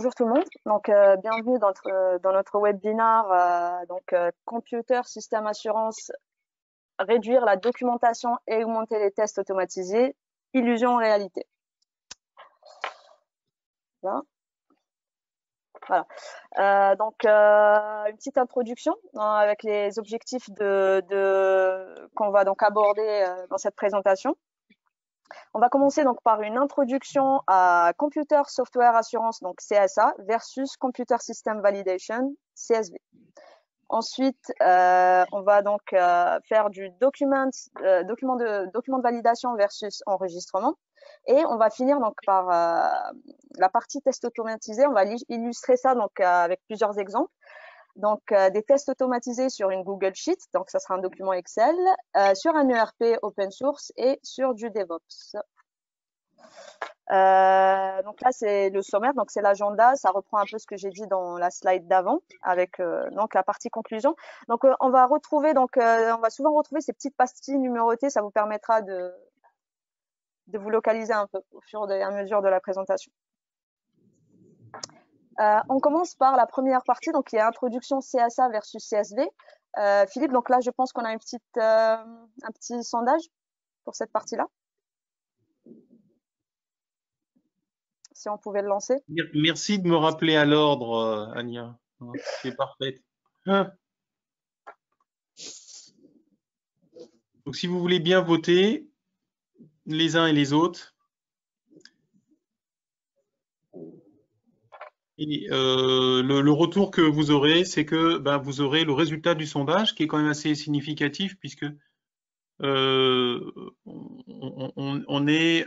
Bonjour tout le monde. Donc, bienvenue dans notre webinaire Computer System Assurance, réduire la documentation et augmenter les tests automatisés, illusion en réalité. Là. Voilà. Une petite introduction avec les objectifs qu'on va donc aborder dans cette présentation. On va commencer donc par une introduction à Computer Software Assurance, donc CSA, versus Computer System Validation, CSV. Ensuite, on va donc faire du document de validation versus enregistrement. Et on va finir donc par la partie test automatisé. On va illustrer ça donc avec plusieurs exemples. Donc, des tests automatisés sur une Google Sheet, donc ça sera un document Excel, sur un ERP open source et sur du DevOps. Donc là, c'est le sommaire, donc c'est l'agenda. Ça reprend un peu ce que j'ai dit dans la slide d'avant, avec donc la partie conclusion. Donc, on va souvent retrouver ces petites pastilles numérotées. Ça vous permettra de vous localiser un peu au fur et à mesure de la présentation. On commence par la première partie, donc qui est introduction CSA versus CSV. Philippe, donc là, je pense qu'on a un petit sondage pour cette partie-là. Si on pouvait le lancer. Merci de me rappeler à l'ordre, Ania. C'est parfait. Donc, si vous voulez bien voter les uns et les autres. Et le retour que vous aurez, c'est que vous aurez le résultat du sondage qui est quand même assez significatif puisque on est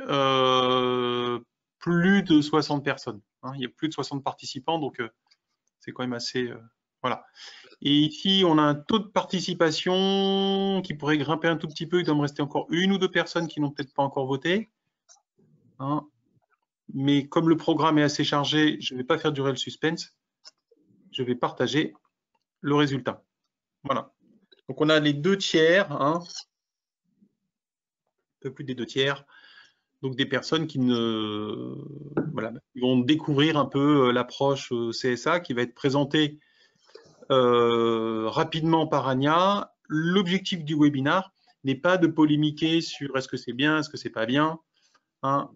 plus de 60 personnes. Hein, il y a plus de 60 participants, donc c'est quand même assez… voilà. Et ici, on a un taux de participation qui pourrait grimper un tout petit peu. Il doit me rester encore une ou deux personnes qui n'ont peut-être pas encore voté. Hein. Mais comme le programme est assez chargé, je ne vais pas faire durer le suspense. Je vais partager le résultat. Voilà. Donc, on a les 2 tiers, hein, un peu plus des 2 tiers. Donc, des personnes qui vont découvrir un peu l'approche CSA qui va être présentée rapidement par Ania. L'objectif du webinaire n'est pas de polémiquer sur est-ce que c'est bien, est-ce que c'est pas bien. Hein,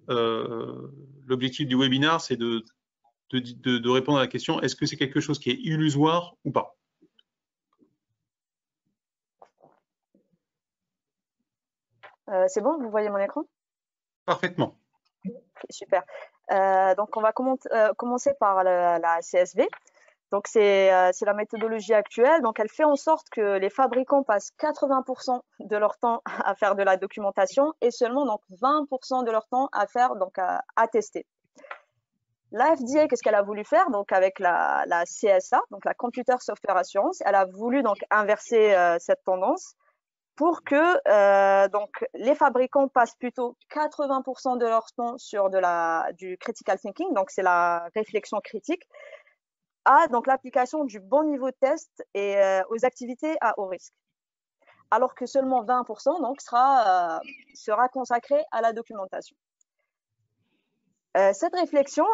l'objectif du webinaire, c'est de répondre à la question est-ce que c'est quelque chose qui est illusoire ou pas. C'est bon, vous voyez mon écran? Parfaitement. Super. Donc, on va commencer par la CSV. Donc, c'est la méthodologie actuelle. Donc, elle fait en sorte que les fabricants passent 80% de leur temps à faire de la documentation et seulement donc 20% de leur temps à faire à tester. La FDA, qu'est-ce qu'elle a voulu faire? Donc, avec la CSA, donc la Computer Software Assurance, elle a voulu donc inverser cette tendance pour que donc les fabricants passent plutôt 80% de leur temps sur du critical thinking, donc c'est la réflexion critique, à donc l'application du bon niveau de test et aux activités à haut risque. Alors que seulement 20% donc sera consacré à la documentation. Cette réflexion,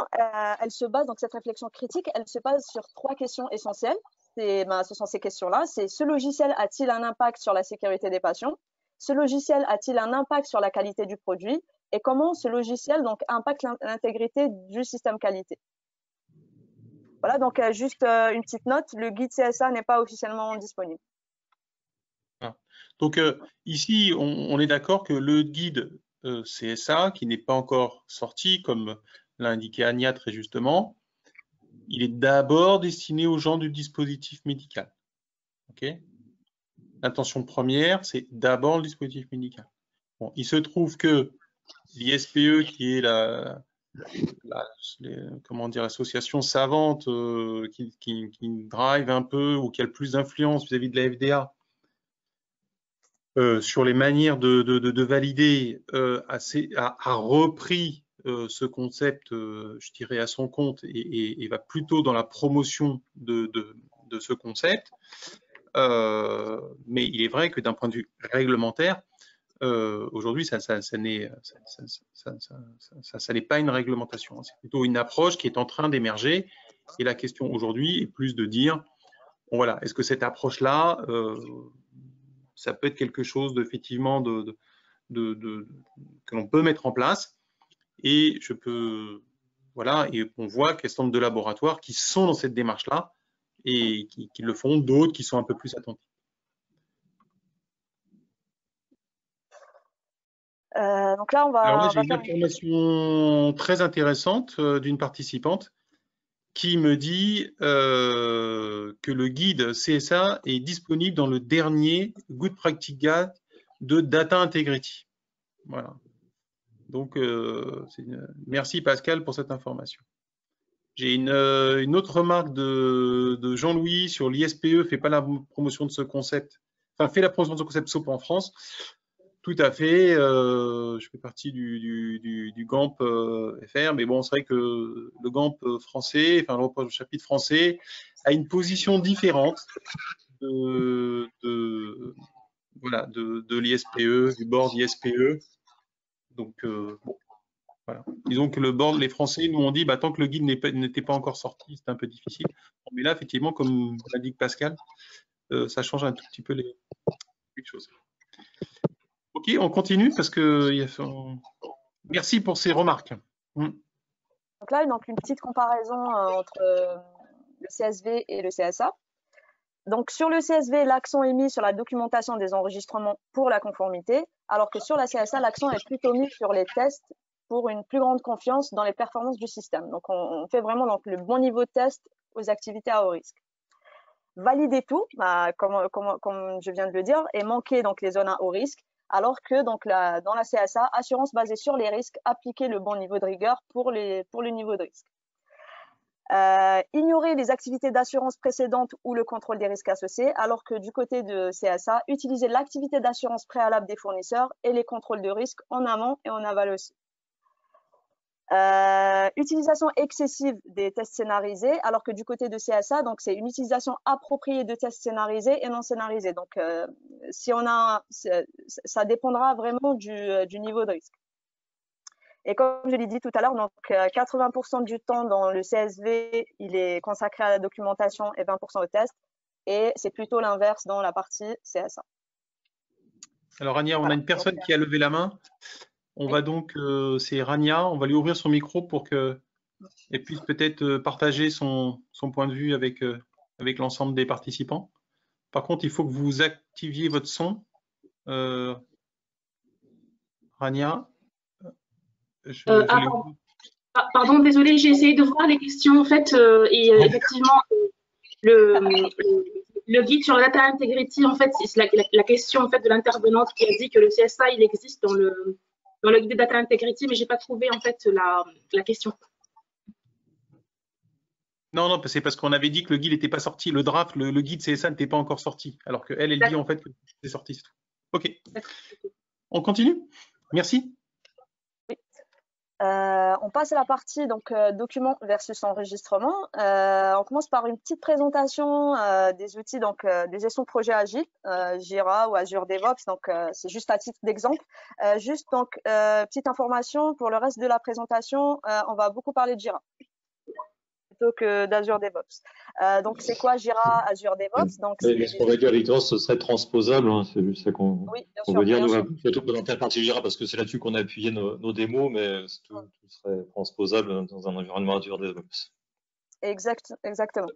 cette réflexion critique, elle se base sur 3 questions essentielles. Ce sont ces questions-là. C'est ce logiciel a-t-il un impact sur la sécurité des patients? Ce logiciel a-t-il un impact sur la qualité du produit? Et comment ce logiciel donc impacte l'intégrité du système qualité? Voilà, donc juste une petite note, le guide CSA n'est pas officiellement disponible. Donc ici, on est d'accord que le guide CSA, qui n'est pas encore sorti, comme l'a indiqué Ania très justement, il est d'abord destiné aux gens du dispositif médical. Okay. L'intention première, c'est d'abord le dispositif médical. Bon, il se trouve que l'ISPE, qui est l'association savante qui drive un peu ou qui a le plus d'influence vis-à-vis de la FDA sur les manières de valider, a repris ce concept, je dirais, à son compte et va plutôt dans la promotion de ce concept. Mais il est vrai que d'un point de vue réglementaire, aujourd'hui, ça n'est pas une réglementation. C'est plutôt une approche qui est en train d'émerger. Et la question aujourd'hui est plus de dire, bon, voilà, est-ce que cette approche-là, ça peut être quelque chose effectivement que l'on peut mettre en place. Et voilà, et on voit qu'il y a un certain nombre de laboratoires qui sont dans cette démarche-là et qui le font, d'autres qui sont un peu plus attentifs. Donc là, Alors là, j'ai une information très intéressante d'une participante qui me dit que le guide CSA est disponible dans le dernier Good Practice Guide de Data Integrity. Voilà. Donc, merci Pascal pour cette information. J'ai une autre remarque de Jean-Louis sur l'ISPE, fait pas la promotion de ce concept, enfin fait la promotion de ce concept SOAP en France. Tout à fait, je fais partie du GAMP FR, mais bon, c'est vrai que le GAMP français, enfin le chapitre français, a une position différente de l'ISPE, du board ISPE. Donc, bon, voilà. Disons que le board, les Français nous ont dit, tant que le guide n'était pas encore sorti, c'était un peu difficile. Mais là, effectivement, comme l'a dit Pascal, ça change un tout petit peu les choses. Ok, on continue parce que merci pour ces remarques. Donc là, donc une petite comparaison entre le CSV et le CSA. Donc sur le CSV, l'accent est mis sur la documentation des enregistrements pour la conformité, alors que sur la CSA, l'accent est plutôt mis sur les tests pour une plus grande confiance dans les performances du système. Donc on fait vraiment donc, le bon niveau de test aux activités à haut risque. Valider tout, comme je viens de le dire, et manquer donc les zones à haut risque, alors que donc dans la CSA, assurance basée sur les risques, appliquer le bon niveau de rigueur pour le niveau de risque. Ignorer les activités d'assurance précédentes ou le contrôle des risques associés, alors que du côté de CSA, utiliser l'activité d'assurance préalable des fournisseurs et les contrôles de risque en amont et en aval aussi. Utilisation excessive des tests scénarisés, alors que du côté de CSA, donc c'est une utilisation appropriée de tests scénarisés et non scénarisés. Donc, si on a, ça dépendra vraiment du niveau de risque. Et comme je l'ai dit tout à l'heure, donc 80% du temps dans le CSV, il est consacré à la documentation et 20% au test. Et c'est plutôt l'inverse dans la partie CSA. Alors Rania, on a une personne qui a levé la main. On va donc, c'est Rania, on va lui ouvrir son micro pour qu'elle puisse peut-être partager son point de vue avec l'ensemble des participants. Par contre, il faut que vous activiez votre son. Rania. Pardon, désolé, j'ai essayé de voir les questions en fait, et effectivement, le guide sur la data integrity, en fait, c'est la question en fait de l'intervenante qui a dit que le CSA il existe dans le guide de data integrity, mais j'ai pas trouvé en fait la question. Non, c'est parce qu'on avait dit que le guide n'était pas sorti. Le draft, le guide CSA n'était pas encore sorti. Alors qu'elle dit en fait que c'est sorti. Ok. On continue. Merci. Oui. On passe à la partie donc document versus enregistrement. On commence par une petite présentation des outils donc de gestion de projet agile, Jira ou Azure DevOps. Donc c'est juste à titre d'exemple. Juste donc petite information pour le reste de la présentation, on va beaucoup parler de Jira plutôt que d'Azure DevOps. Donc c'est quoi Jira, Azure DevOps? Donc mais ce qu'on va dire, Victor, ce serait transposable. Hein, c'est juste ça qu'on veut dire. Nous, on va plutôt présenter la partie Jira parce que c'est là-dessus qu'on a appuyé nos démos, mais tout serait transposable dans un environnement Azure DevOps. Exactement.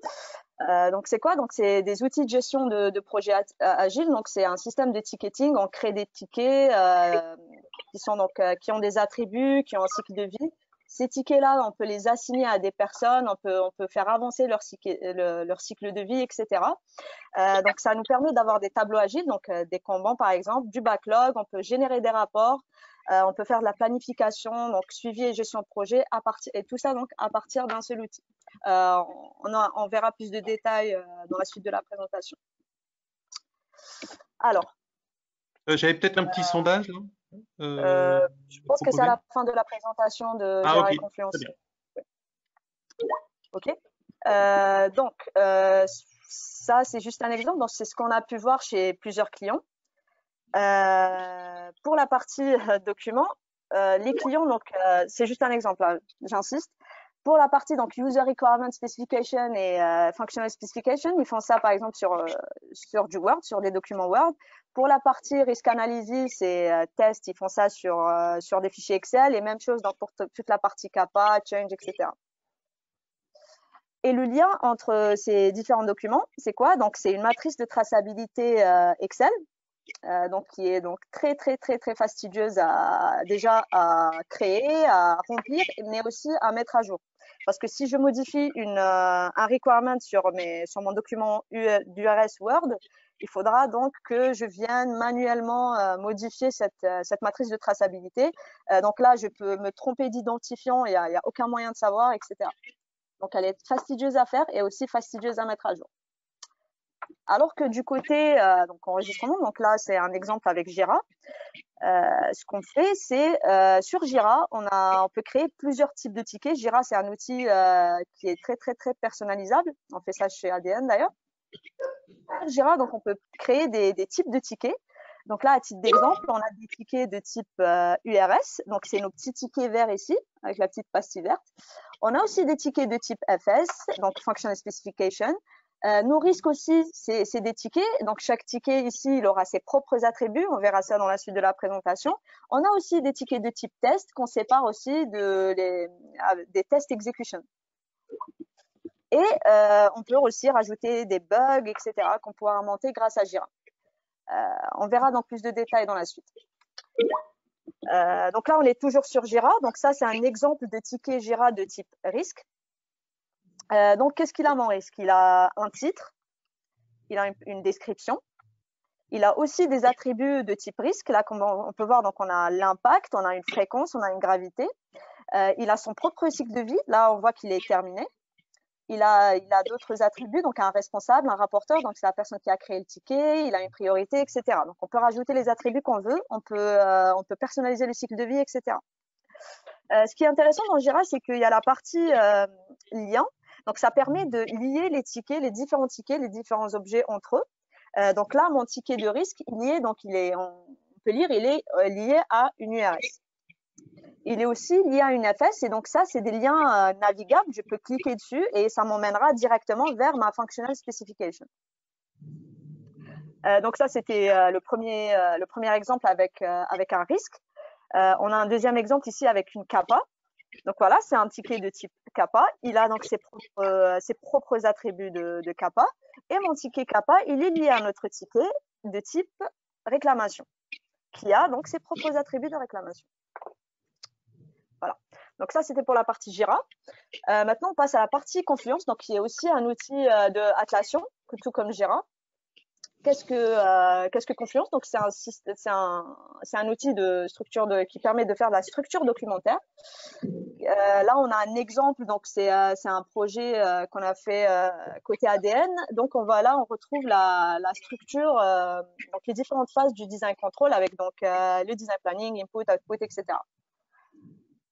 Donc c'est quoi? Donc c'est des outils de gestion de projets agiles. Donc c'est un système de ticketing. On crée des tickets qui ont des attributs, qui ont un cycle de vie. Ces tickets-là, on peut les assigner à des personnes, on peut faire avancer leur cycle de vie, etc. Donc, ça nous permet d'avoir des tableaux agiles, donc des Kanban par exemple, du backlog, on peut générer des rapports, on peut faire de la planification, donc suivi et gestion de projet, et tout ça donc à partir d'un seul outil. On verra plus de détails dans la suite de la présentation. Alors. J'avais peut-être un petit sondage là. Je pense que c'est à la fin de la présentation de Jira et Confluence. Ok. Donc, ça, c'est juste un exemple. C'est ce qu'on a pu voir chez plusieurs clients. Pour la partie document, les clients, donc c'est juste un exemple, hein, j'insiste. Pour la partie donc User Requirement Specification et Functional Specification, ils font ça par exemple sur du Word, sur des documents Word. Pour la partie Risk Analysis et Test, ils font ça sur des fichiers Excel et même chose donc, pour toute la partie CAPA, Change, etc. Et le lien entre ces différents documents, c'est quoi? Donc c'est une matrice de traçabilité Excel. Donc qui est donc très fastidieuse déjà à créer, à remplir, mais aussi à mettre à jour. Parce que si je modifie un requirement sur mon document d'URS Word, il faudra donc que je vienne manuellement modifier cette matrice de traçabilité. Donc là, je peux me tromper d'identifiant, il n'y a aucun moyen de savoir, etc. Donc elle est fastidieuse à faire et aussi fastidieuse à mettre à jour. Alors que du côté donc enregistrement, donc là c'est un exemple avec Jira. Ce qu'on fait, c'est sur Jira, on peut créer plusieurs types de tickets. Jira, c'est un outil qui est très personnalisable. On fait ça chez ADN d'ailleurs. Sur Jira, donc on peut créer des types de tickets. Donc là, à titre d'exemple, on a des tickets de type URS. Donc c'est nos petits tickets verts ici, avec la petite pastille verte. On a aussi des tickets de type FS, donc Functional Specification. Nos risques aussi, c'est des tickets. Donc, chaque ticket ici, il aura ses propres attributs. On verra ça dans la suite de la présentation. On a aussi des tickets de type test qu'on sépare aussi des test execution. Et on peut aussi rajouter des bugs, etc. qu'on pourra remonter grâce à Jira. On verra dans plus de détails dans la suite. Donc là, on est toujours sur Jira. Donc ça, c'est un exemple de ticket Jira de type risque. Donc, qu'est-ce qu'il a mon risque? Il a un titre, il a une description, il a aussi des attributs de type risque. Là, comme on peut voir, donc on a l'impact, on a une fréquence, on a une gravité. Il a son propre cycle de vie. Là, on voit qu'il est terminé. Il a d'autres attributs, donc un responsable, un rapporteur, donc c'est la personne qui a créé le ticket, il a une priorité, etc. Donc, on peut rajouter les attributs qu'on veut, on peut personnaliser le cycle de vie, etc. Ce qui est intéressant dans Jira, c'est qu'il y a la partie lien. Donc, ça permet de lier les tickets, les différents objets entre eux. Donc là, mon ticket de risque, on peut lire, il est lié à une URS. Il est aussi lié à une FS, et donc ça, c'est des liens navigables. Je peux cliquer dessus et ça m'emmènera directement vers ma Functional Specification. Donc ça, c'était le premier exemple avec un risque. On a un deuxième exemple ici avec une CAPA. Donc voilà, c'est un ticket de type CAPA. Il a donc ses propres attributs de CAPA. Et mon ticket CAPA, il est lié à notre ticket de type réclamation, qui a donc ses propres attributs de réclamation. Voilà. Donc ça, c'était pour la partie Jira. Maintenant, on passe à la partie Confluence, donc qui est aussi un outil de Atlassian, tout comme Jira. Qu'est-ce que Confluence? Donc, c'est un outil de structure qui permet de faire de la structure documentaire. Là, on a un exemple. Donc, c'est un projet qu'on a fait côté ADN. Donc, on retrouve la structure, donc les différentes phases du design control avec donc le design planning, input, output, etc.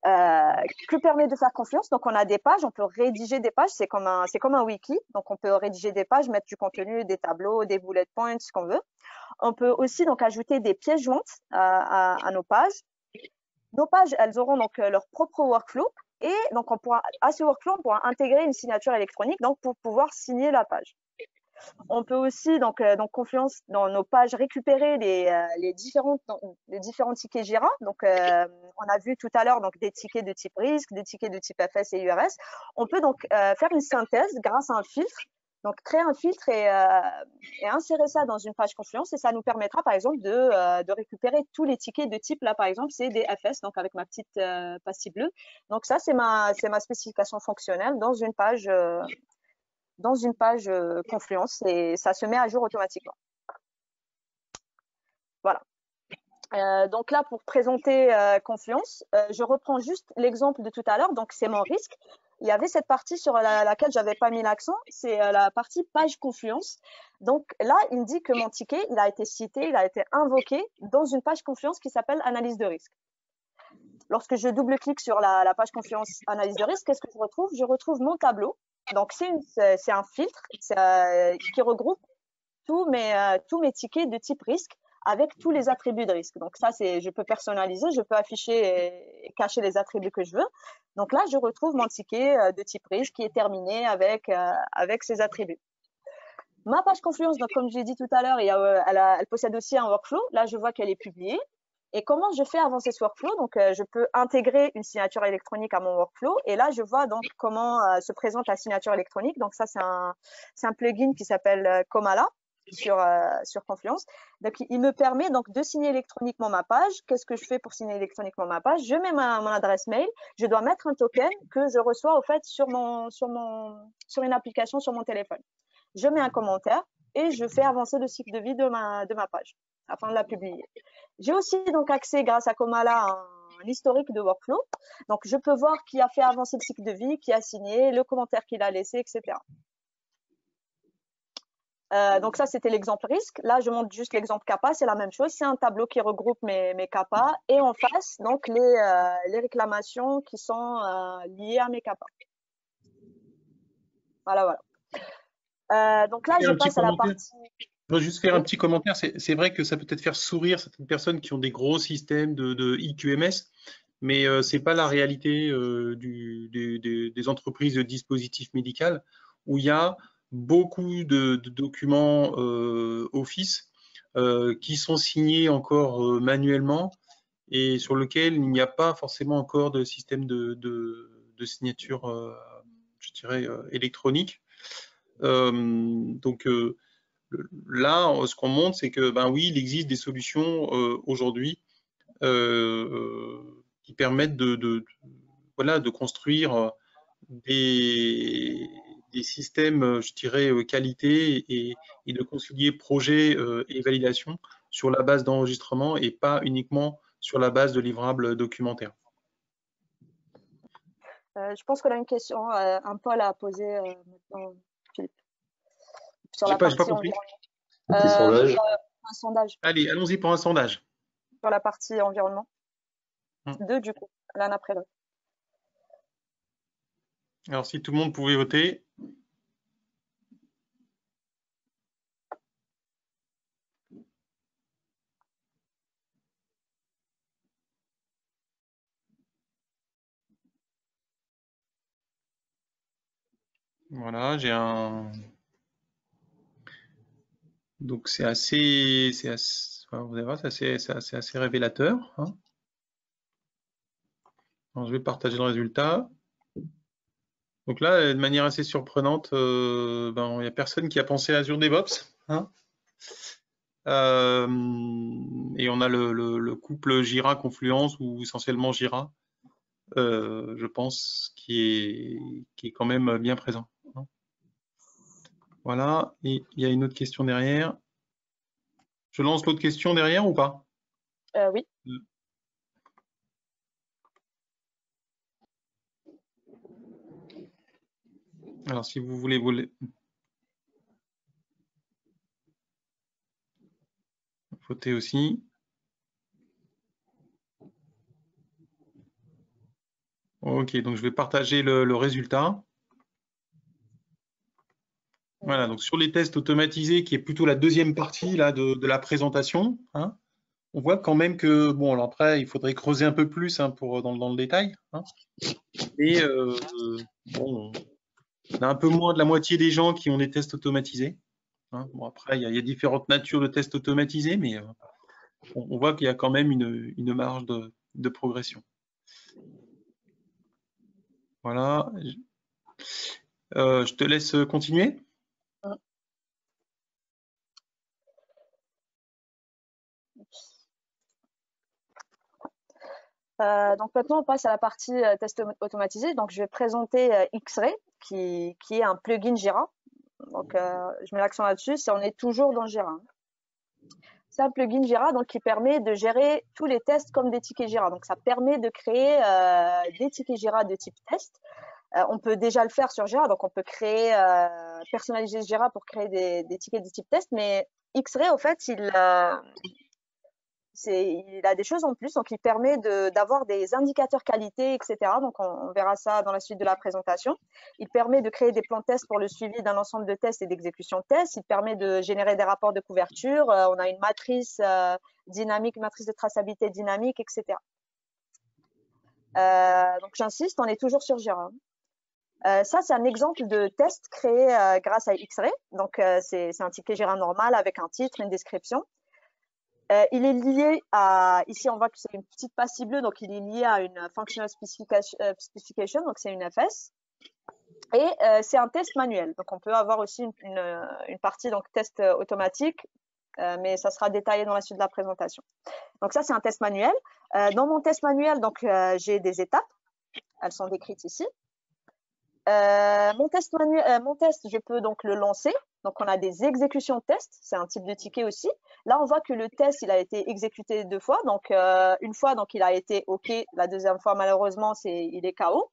Que permet de faire Confluence? Donc, on a des pages, on peut rédiger des pages, c'est comme un wiki. Donc, on peut rédiger des pages, mettre du contenu, des tableaux, des bullet points, ce qu'on veut. On peut aussi donc ajouter des pièces jointes à nos pages. Nos pages, elles auront donc leur propre workflow et donc à ce workflow, on pourra intégrer une signature électronique donc pour pouvoir signer la page. On peut aussi, donc Confluence, dans nos pages, récupérer les différents tickets Jira. Donc, on a vu tout à l'heure des tickets de type risque, des tickets de type FS et URS. On peut donc faire une synthèse grâce à un filtre. Donc, créer un filtre et insérer ça dans une page Confluence. Et ça nous permettra, par exemple, de récupérer tous les tickets de type, là, par exemple, c'est des FS, donc avec ma petite pastille bleue. Donc, ça, c'est ma spécification fonctionnelle dans une page Confluence et ça se met à jour automatiquement. Voilà. Donc là, pour présenter Confluence, je reprends juste l'exemple de tout à l'heure. Donc, c'est mon risque. Il y avait cette partie sur laquelle je n'avais pas mis l'accent, c'est la partie page Confluence. Donc là, il me dit que mon ticket, il a été cité, il a été invoqué dans une page Confluence qui s'appelle Analyse de risque. Lorsque je double-clique sur la page Confluence Analyse de risque, qu'est-ce que je retrouve? Je retrouve mon tableau. Donc, c'est un filtre qui regroupe tous mes tickets de type risque avec tous les attributs de risque. Donc ça, je peux personnaliser, je peux afficher et cacher les attributs que je veux. Donc là, je retrouve mon ticket de type risque qui est terminé avec ces attributs. Ma page Confluence, donc comme je l'ai dit tout à l'heure, elle possède aussi un workflow. Là, je vois qu'elle est publiée. Et comment je fais avancer ce workflow? Donc, je peux intégrer une signature électronique à mon workflow. Et là, je vois donc comment se présente la signature électronique. Donc, ça, c'est un plugin qui s'appelle Komala sur Confluence. Donc, il me permet donc de signer électroniquement ma page. Qu'est-ce que je fais pour signer électroniquement ma page? Je mets mon adresse mail. Je dois mettre un token que je reçois au fait sur une application sur mon téléphone. Je mets un commentaire et je fais avancer le cycle de vie de ma page afin de la publier. J'ai aussi donc accès grâce à Komala à un historique de workflow. Donc, je peux voir qui a fait avancer le cycle de vie, qui a signé, le commentaire qu'il a laissé, etc. Donc ça, c'était l'exemple risque. Là, je montre juste l'exemple CAPA, c'est la même chose. C'est un tableau qui regroupe mes CAPA et en face, donc les réclamations qui sont liées à mes CAPA. Voilà. Donc là, je passe à la partie… Je veux juste faire un petit commentaire. C'est vrai que ça peut peut-être faire sourire certaines personnes qui ont des gros systèmes de IQMS, mais ce n'est pas la réalité des entreprises de dispositifs médicaux où il y a beaucoup de documents Office qui sont signés encore manuellement et sur lesquels il n'y a pas forcément encore de système de signature, je dirais, électronique. Donc là, ce qu'on montre, c'est que oui, il existe des solutions aujourd'hui qui permettent de construire des systèmes, je dirais, qualité et de concilier projet et validation sur la base d'enregistrement et pas uniquement sur la base de livrables documentaires. Je pense qu'on a une question, un Paul à poser maintenant, Philippe. Sur la J'ai pas partie compris. Un sondage. Allez, allons-y pour un sondage. Sur la partie environnement. Deux, du coup, l'un après l'autre. Alors, si tout le monde pouvait voter. Voilà, j'ai un… Donc, c'est assez, vous allez voir, c'est assez révélateur. Hein. Alors, je vais partager le résultat. Donc là, de manière assez surprenante, il n'y a personne qui a pensé à Azure DevOps. Hein. Et on a le couple Jira-Confluence ou essentiellement Jira, je pense, qui est quand même bien présent. Hein. Voilà, et il y a une autre question derrière. Je lance l'autre question derrière ou pas? Oui. Alors, si vous voulez voter aussi. Ok, donc je vais partager le résultat. Voilà, donc sur les tests automatisés, qui est plutôt la deuxième partie là, de la présentation, hein, on voit quand même que, bon, alors après, il faudrait creuser un peu plus hein, dans le détail. Hein, et bon, on a un peu moins de la moitié des gens qui ont des tests automatisés. Hein. Bon, après, il y a différentes natures de tests automatisés, mais on voit qu'il y a quand même une marge de progression. Voilà. Je te laisse continuer. Donc maintenant, on passe à la partie test automatisé. Donc, je vais présenter X-Ray, qui est un plugin Jira. Donc, je mets l'accent là-dessus, on est toujours dans Jira. C'est un plugin Jira donc, qui permet de gérer tous les tests comme des tickets Jira. Donc, ça permet de créer des tickets Jira de type test. On peut déjà le faire sur Jira, donc on peut personnaliser Jira pour créer des tickets de type test, mais X-Ray, au fait, il a des choses en plus, donc il permet d'avoir des indicateurs qualité, etc. Donc on verra ça dans la suite de la présentation. Il permet de créer des plans de tests pour le suivi d'un ensemble de tests et d'exécution de tests. Il permet de générer des rapports de couverture. On a une matrice dynamique, matrice de traçabilité dynamique, etc. Donc j'insiste, on est toujours sur Jira. Ça, c'est un exemple de test créé grâce à X-Ray. Donc, c'est un ticket Jira normal avec un titre, une description. Il est lié à, ici, on voit que c'est une petite passe bleue, donc il est lié à une Functional Specification, donc c'est une FS. Et c'est un test manuel. Donc, on peut avoir aussi une partie donc test automatique, mais ça sera détaillé dans la suite de la présentation. Donc, ça, c'est un test manuel. Dans mon test manuel, donc j'ai des étapes. Elles sont décrites ici. Mon test, je peux donc le lancer. Donc, on a des exécutions de tests. C'est un type de ticket aussi. Là, on voit que le test, il a été exécuté 2 fois. Donc, une fois, donc, il a été OK. La deuxième fois, malheureusement, il est KO.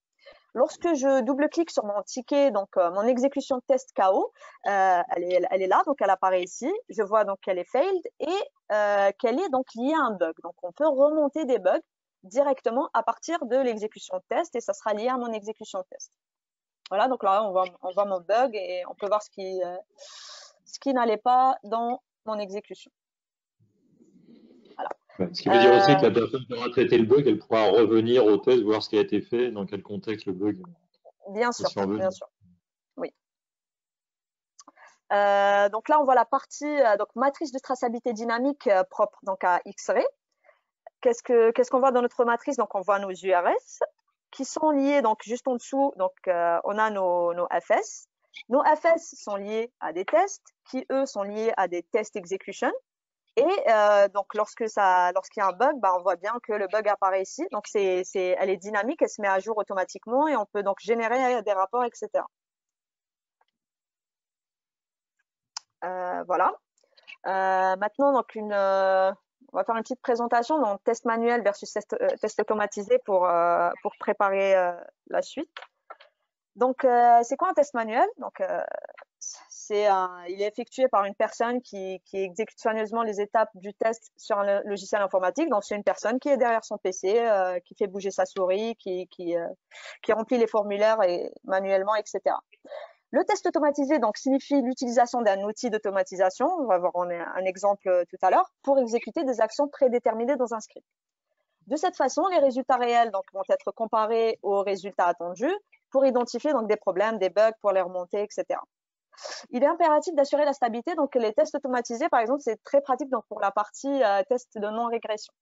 Lorsque je double-clique sur mon ticket, donc mon exécution de test KO, elle est là. Donc, elle apparaît ici. Je vois donc qu'elle est failed et qu'elle est donc liée à un bug. Donc, on peut remonter des bugs directement à partir de l'exécution de test et ça sera lié à mon exécution de test. Voilà, donc là, on voit mon bug et on peut voir ce qui n'allait pas dans mon exécution. Voilà. Ce qui veut dire aussi que la personne qui aura traité le bug, elle pourra revenir au test, voir ce qui a été fait, dans quel contexte le bug. Bien sûr, bien sûr. Oui. Donc là, on voit la partie donc matrice de traçabilité dynamique propre donc à X-Ray. Qu'est-ce qu'on voit dans notre matrice? Donc, on voit nos URS qui sont liés, donc juste en dessous, donc on a nos FS. Nos FS sont liés à des tests qui, eux, sont liés à des test execution. Et donc, lorsqu'il y a un bug, on voit bien que le bug apparaît ici. Donc, elle est dynamique, elle se met à jour automatiquement et on peut donc générer des rapports, etc. Voilà. Maintenant, donc on va faire une petite présentation dans test manuel versus test automatisé pour préparer la suite. Donc, c'est quoi un test manuel? Donc, il est effectué par une personne qui exécute soigneusement les étapes du test sur un logiciel informatique. Donc, c'est une personne qui est derrière son PC, qui fait bouger sa souris, qui remplit les formulaires manuellement, etc. Le test automatisé donc, signifie l'utilisation d'un outil d'automatisation, on va voir un exemple tout à l'heure, pour exécuter des actions prédéterminées dans un script. De cette façon, les résultats réels donc, vont être comparés aux résultats attendus pour identifier donc, des problèmes, des bugs, pour les remonter, etc. Il est impératif d'assurer la stabilité. Donc, les tests automatisés, par exemple, c'est très pratique donc, pour la partie test de non-régression.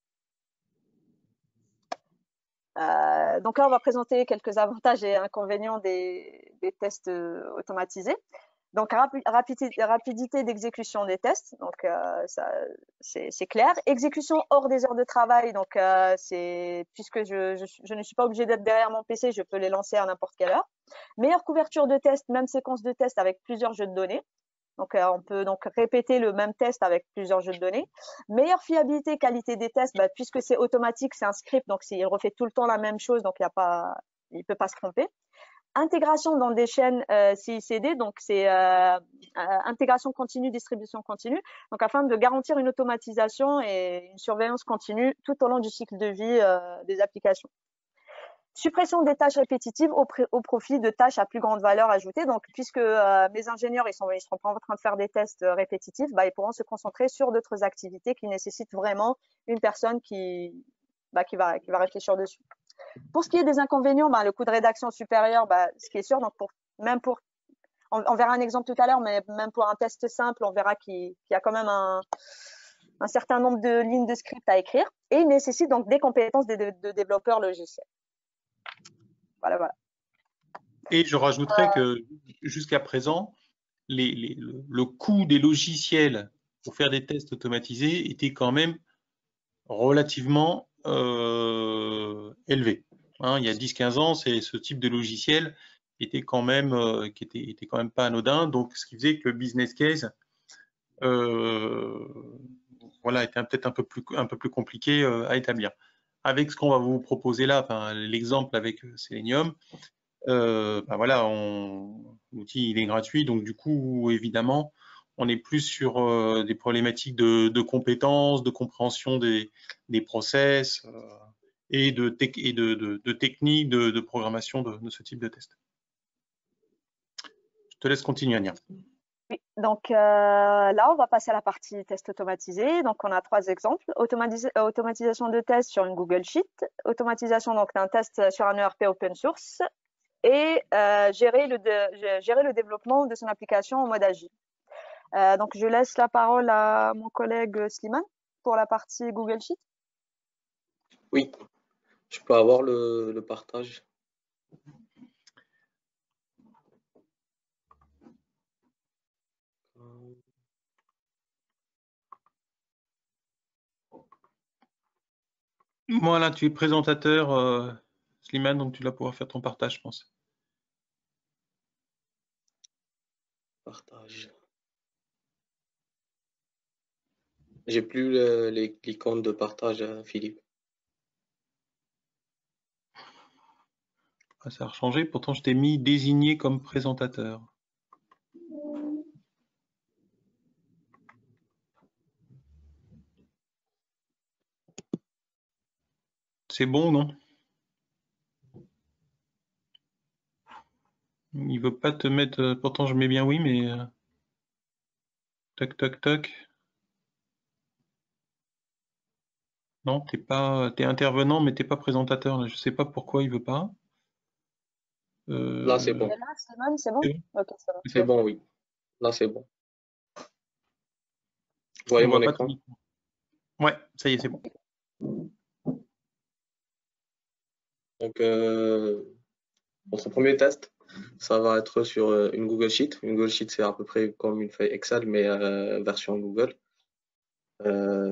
Donc là, on va présenter quelques avantages et inconvénients des tests automatisés. Donc, rapidité d'exécution des tests, donc c'est clair. Exécution hors des heures de travail, donc puisque je ne suis pas obligée d'être derrière mon PC, je peux les lancer à n'importe quelle heure. Meilleure couverture de test, même séquence de test avec plusieurs jeux de données. Donc, on peut donc répéter le même test avec plusieurs jeux de données. Meilleure fiabilité, qualité des tests, puisque c'est automatique, c'est un script, donc il refait tout le temps la même chose, donc il ne peut pas se tromper. Intégration dans des chaînes CI/CD, donc c'est intégration continue, distribution continue, donc afin de garantir une automatisation et une surveillance continue tout au long du cycle de vie des applications. Suppression des tâches répétitives au profit de tâches à plus grande valeur ajoutée. Donc, puisque mes ingénieurs ils seront pas en train de faire des tests répétitifs, ils pourront se concentrer sur d'autres activités qui nécessitent vraiment une personne qui va réfléchir dessus. Pour ce qui est des inconvénients, le coût de rédaction supérieur, ce qui est sûr, donc on verra un exemple tout à l'heure, mais même pour un test simple, on verra qu'il y a quand même un certain nombre de lignes de script à écrire et il nécessite donc des compétences de développeurs logiciels. Voilà. Et je rajouterais que jusqu'à présent, le coût des logiciels pour faire des tests automatisés était quand même relativement élevé. Il y a 10-15 ans, ce type de logiciel était quand même pas anodin. Donc, ce qui faisait que le business case était peut-être un peu plus compliqué à établir. Avec ce qu'on va vous proposer là, l'exemple avec Selenium, l'outil il est gratuit, donc du coup évidemment On est plus sur des problématiques de compétences, de compréhension des process et de techniques de programmation de ce type de test. Je te laisse continuer, Ania. Oui, donc là, on va passer à la partie test automatisé. Donc, on a 3 exemples. Automatisation de tests sur une Google Sheet, automatisation d'un test sur un ERP open source et gérer le développement de son application en mode agile. Donc, je laisse la parole à mon collègue Slimane pour la partie Google Sheet. Oui, je peux avoir le partage. Voilà, tu es présentateur, Slimane, donc tu vas pouvoir faire ton partage, je pense. Partage. J'ai plus l'icône de partage, Philippe. Ah, ça a changé, pourtant je t'ai mis désigné comme présentateur. C'est bon ou non? Il veut pas te mettre, pourtant je mets bien oui, mais toc toc toc. Non, t'es intervenant, mais t'es pas présentateur. Là. Je sais pas pourquoi il veut pas. Là, c'est bon. Là, Slimane, c'est bon? Ok, c'est bon. C'est bon, oui. Là, c'est bon. Vous voyez mon écran? Ouais, ça y est, c'est bon. Donc, notre premier test, ça va être sur une Google Sheet. Une Google Sheet, c'est à peu près comme une feuille Excel, mais version Google.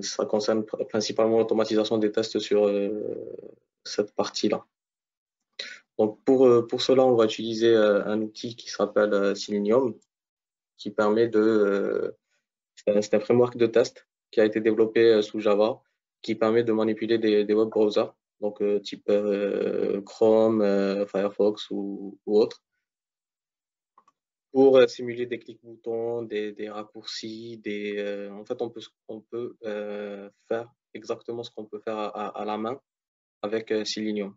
Ça concerne principalement l'automatisation des tests sur cette partie-là. Donc, pour cela, on va utiliser un outil qui s'appelle Selenium, qui permet de... c'est un framework de test qui a été développé sous Java, qui permet de manipuler des web browsers, donc type Chrome, Firefox ou autre, pour simuler des clics-boutons, des raccourcis, en fait, on peut faire exactement ce qu'on peut faire à la main avec Selenium,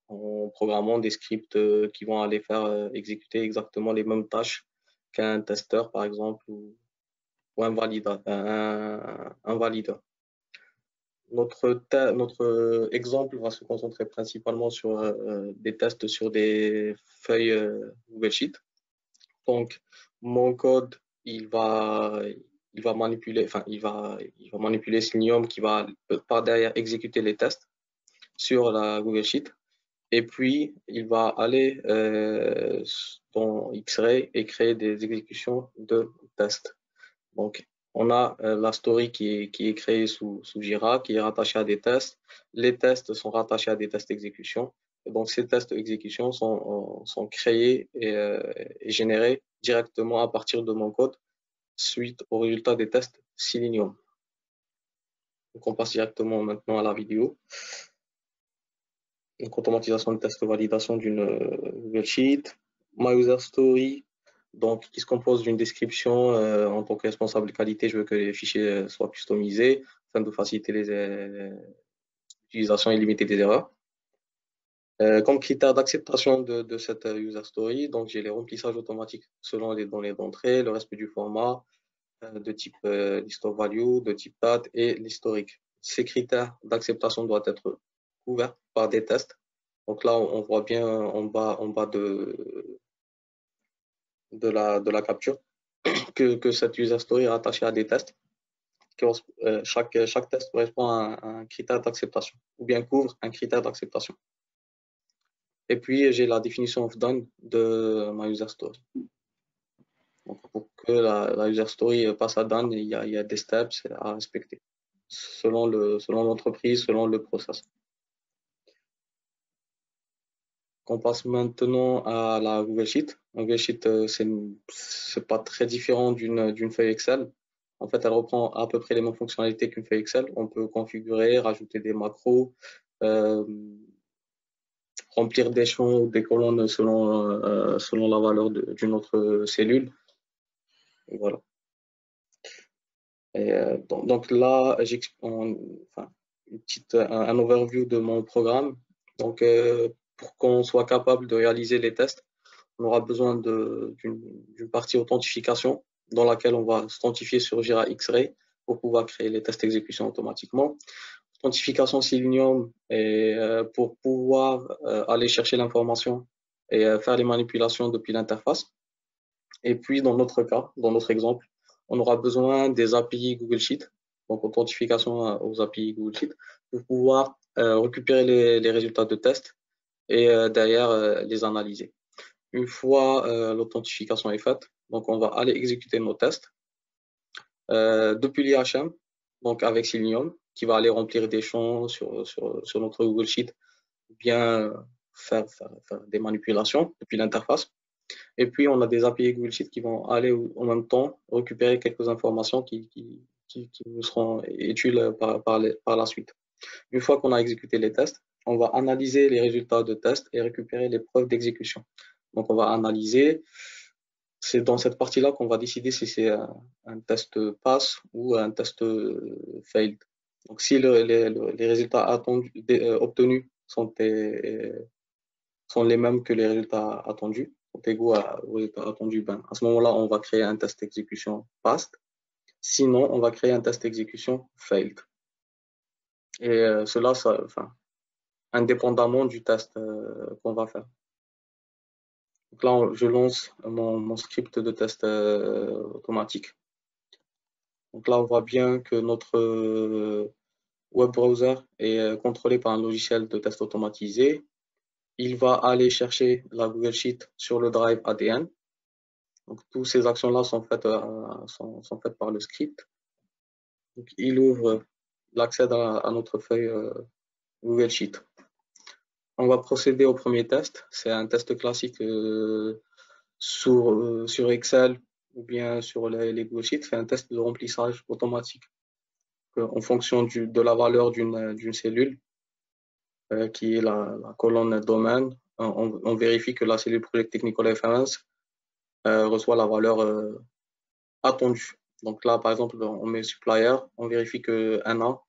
en programmant des scripts qui vont aller faire exécuter exactement les mêmes tâches qu'un testeur, par exemple, ou un valideur. Notre exemple va se concentrer principalement sur des tests sur des feuilles Google Sheet. Donc, mon code, il va manipuler Selenium qui va par derrière exécuter les tests sur la Google Sheet. Et puis, il va aller dans X-Ray et créer des exécutions de tests. Donc, on a la story qui est créée sous Jira, qui est rattachée à des tests. Les tests sont rattachés à des tests d'exécution. Donc, ces tests d'exécution sont créés et générés directement à partir de mon code suite aux résultats des tests Selenium. Donc, on passe directement maintenant à la vidéo. Donc, automatisation de test de validation d'une Google Sheet. My User Story, donc, qui se compose d'une description en tant que responsable de qualité. Je veux que les fichiers soient customisés afin de faciliter l'utilisation et limiter des erreurs. Comme critère d'acceptation de cette user story, donc j'ai les remplissages automatiques selon les données d'entrée, le respect du format de type list of value, de type date et l'historique. Ces critères d'acceptation doivent être couverts par des tests. Donc là, on voit bien en bas de la capture que cette user story est rattachée à des tests. Chaque test correspond à un critère d'acceptation ou bien couvre un critère d'acceptation. Et puis, j'ai la définition of done de ma user story. Donc, pour que la user story passe à done, il y a des steps à respecter selon l'entreprise, selon le process. On passe maintenant à la Google Sheet. La Google Sheet, c'est pas très différent d'une feuille Excel. En fait, elle reprend à peu près les mêmes fonctionnalités qu'une feuille Excel. On peut configurer, rajouter des macros, remplir des champs ou des colonnes selon la valeur d'une autre cellule. Et voilà. Et, donc là, un overview de mon programme. Donc, pour qu'on soit capable de réaliser les tests, on aura besoin d'une partie authentification dans laquelle on va s'authentifier sur Jira X-Ray pour pouvoir créer les tests d'exécution automatiquement. Authentification Selenium et, pour pouvoir aller chercher l'information et faire les manipulations depuis l'interface. Et puis, dans notre cas, dans notre exemple, on aura besoin des API Google Sheet, donc authentification aux API Google Sheet, pour pouvoir récupérer les résultats de test et derrière les analyser. Une fois l'authentification est faite, donc on va aller exécuter nos tests depuis l'IHM, donc avec Selenium, qui va aller remplir des champs sur notre Google Sheet, ou bien faire des manipulations depuis l'interface. Et puis, on a des API Google Sheet qui vont aller en même temps récupérer quelques informations qui nous seront utiles par la suite. Une fois qu'on a exécuté les tests, on va analyser les résultats de tests et récupérer les preuves d'exécution. Donc, on va analyser. C'est dans cette partie-là qu'on va décider si c'est un test pass ou un test failed. Donc, si les résultats obtenus sont les mêmes que les résultats attendus, sont égaux aux résultats attendus, ben, à ce moment-là, on va créer un test exécution passed. Sinon, on va créer un test exécution failed. Et cela, indépendamment du test qu'on va faire. Donc là, je lance mon script de test automatique. Donc là, on voit bien que notre web browser est contrôlé par un logiciel de test automatisé. Il va aller chercher la Google Sheet sur le drive ADN. Donc, toutes ces actions-là sont faites par le script. Donc, il ouvre l'accès à notre feuille Google Sheet. On va procéder au premier test. C'est un test classique sur Excel ou bien sur les Google Sheets. C'est un test de remplissage automatique en fonction de la valeur d'une cellule qui est la colonne domaine. On vérifie que la cellule Project Technical Reference reçoit la valeur attendue. Donc là, par exemple, on met supplier, on vérifie que NA,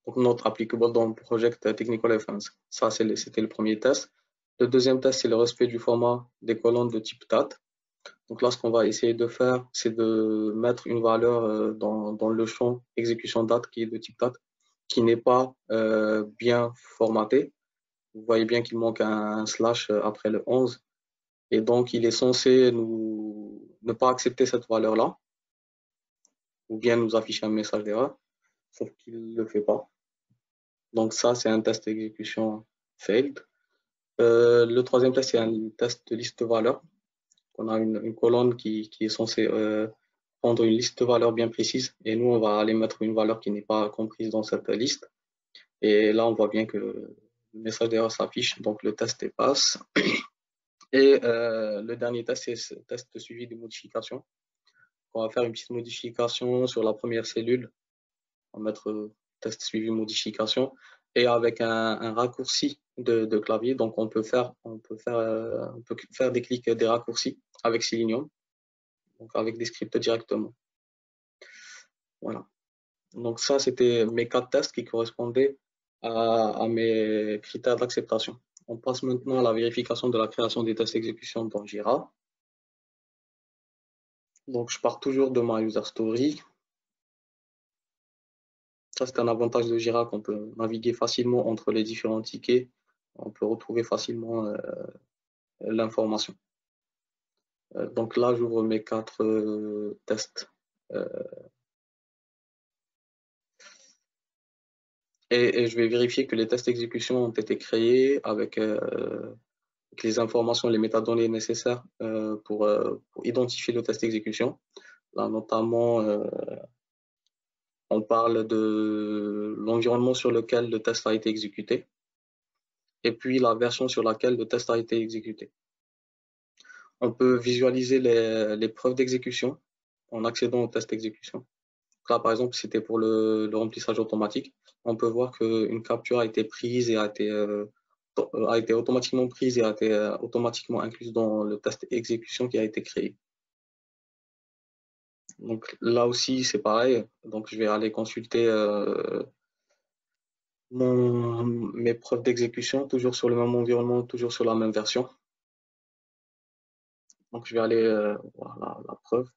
donc not applicable dans le Project Technical Reference. Ça, c'était le premier test. Le deuxième test, c'est le respect du format des colonnes de type date. Donc là, ce qu'on va essayer de faire, c'est de mettre une valeur dans le champ exécution date qui est de type date, qui n'est pas bien formaté. Vous voyez bien qu'il manque un slash après le 11. Et donc, il est censé ne pas accepter cette valeur-là, ou bien nous afficher un message d'erreur, sauf qu'il ne le fait pas. Donc ça, c'est un test d'exécution failed. Le troisième test, c'est un test de liste de valeurs. On a une colonne qui est censée prendre une liste de valeurs bien précise, et nous, on va aller mettre une valeur qui n'est pas comprise dans cette liste. Et là, on voit bien que le message d'erreur s'affiche, donc le test est passe. Et le dernier test, c'est ce test de suivi des modifications. On va faire une petite modification sur la première cellule. On va mettre test suivi modification. Et avec un raccourci de clavier, donc on peut faire des clics, des raccourcis avec Selenium, donc avec des scripts directement. Voilà. Donc ça, c'était mes 4 tests qui correspondaient à mes critères d'acceptation. On passe maintenant à la vérification de la création des tests d'exécution dans Jira. Donc je pars toujours de ma user story. Ça, c'est un avantage de Jira qu'on peut naviguer facilement entre les différents tickets. On peut retrouver facilement l'information. Donc là, j'ouvre mes 4 tests. Et je vais vérifier que les tests d'exécution ont été créés avec les informations, les métadonnées nécessaires pour identifier le test d'exécution. Là, notamment, on parle de l'environnement sur lequel le test a été exécuté et puis la version sur laquelle le test a été exécuté. On peut visualiser les preuves d'exécution en accédant au test d'exécution. Là, par exemple, c'était pour le remplissage automatique. On peut voir qu'une capture a été prise et a été automatiquement prise et a été automatiquement incluse dans le test d'exécution qui a été créé. Donc là aussi, c'est pareil. Donc je vais aller consulter mes preuves d'exécution, toujours sur le même environnement, toujours sur la même version. Donc je vais aller voir la preuve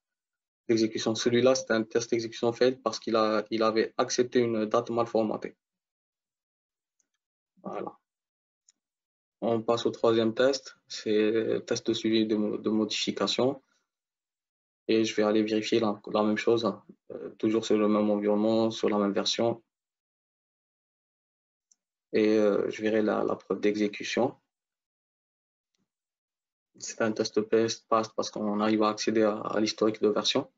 d'exécution. Celui-là, c'est un test d'exécution fail parce qu'il avait accepté une date mal formatée. Voilà. On passe au troisième test, c'est test de suivi de modification. Et je vais aller vérifier la même chose, toujours sur le même environnement, sur la même version. Et je verrai la preuve d'exécution. C'est un test pass parce qu'on arrive à accéder à l'historique de version.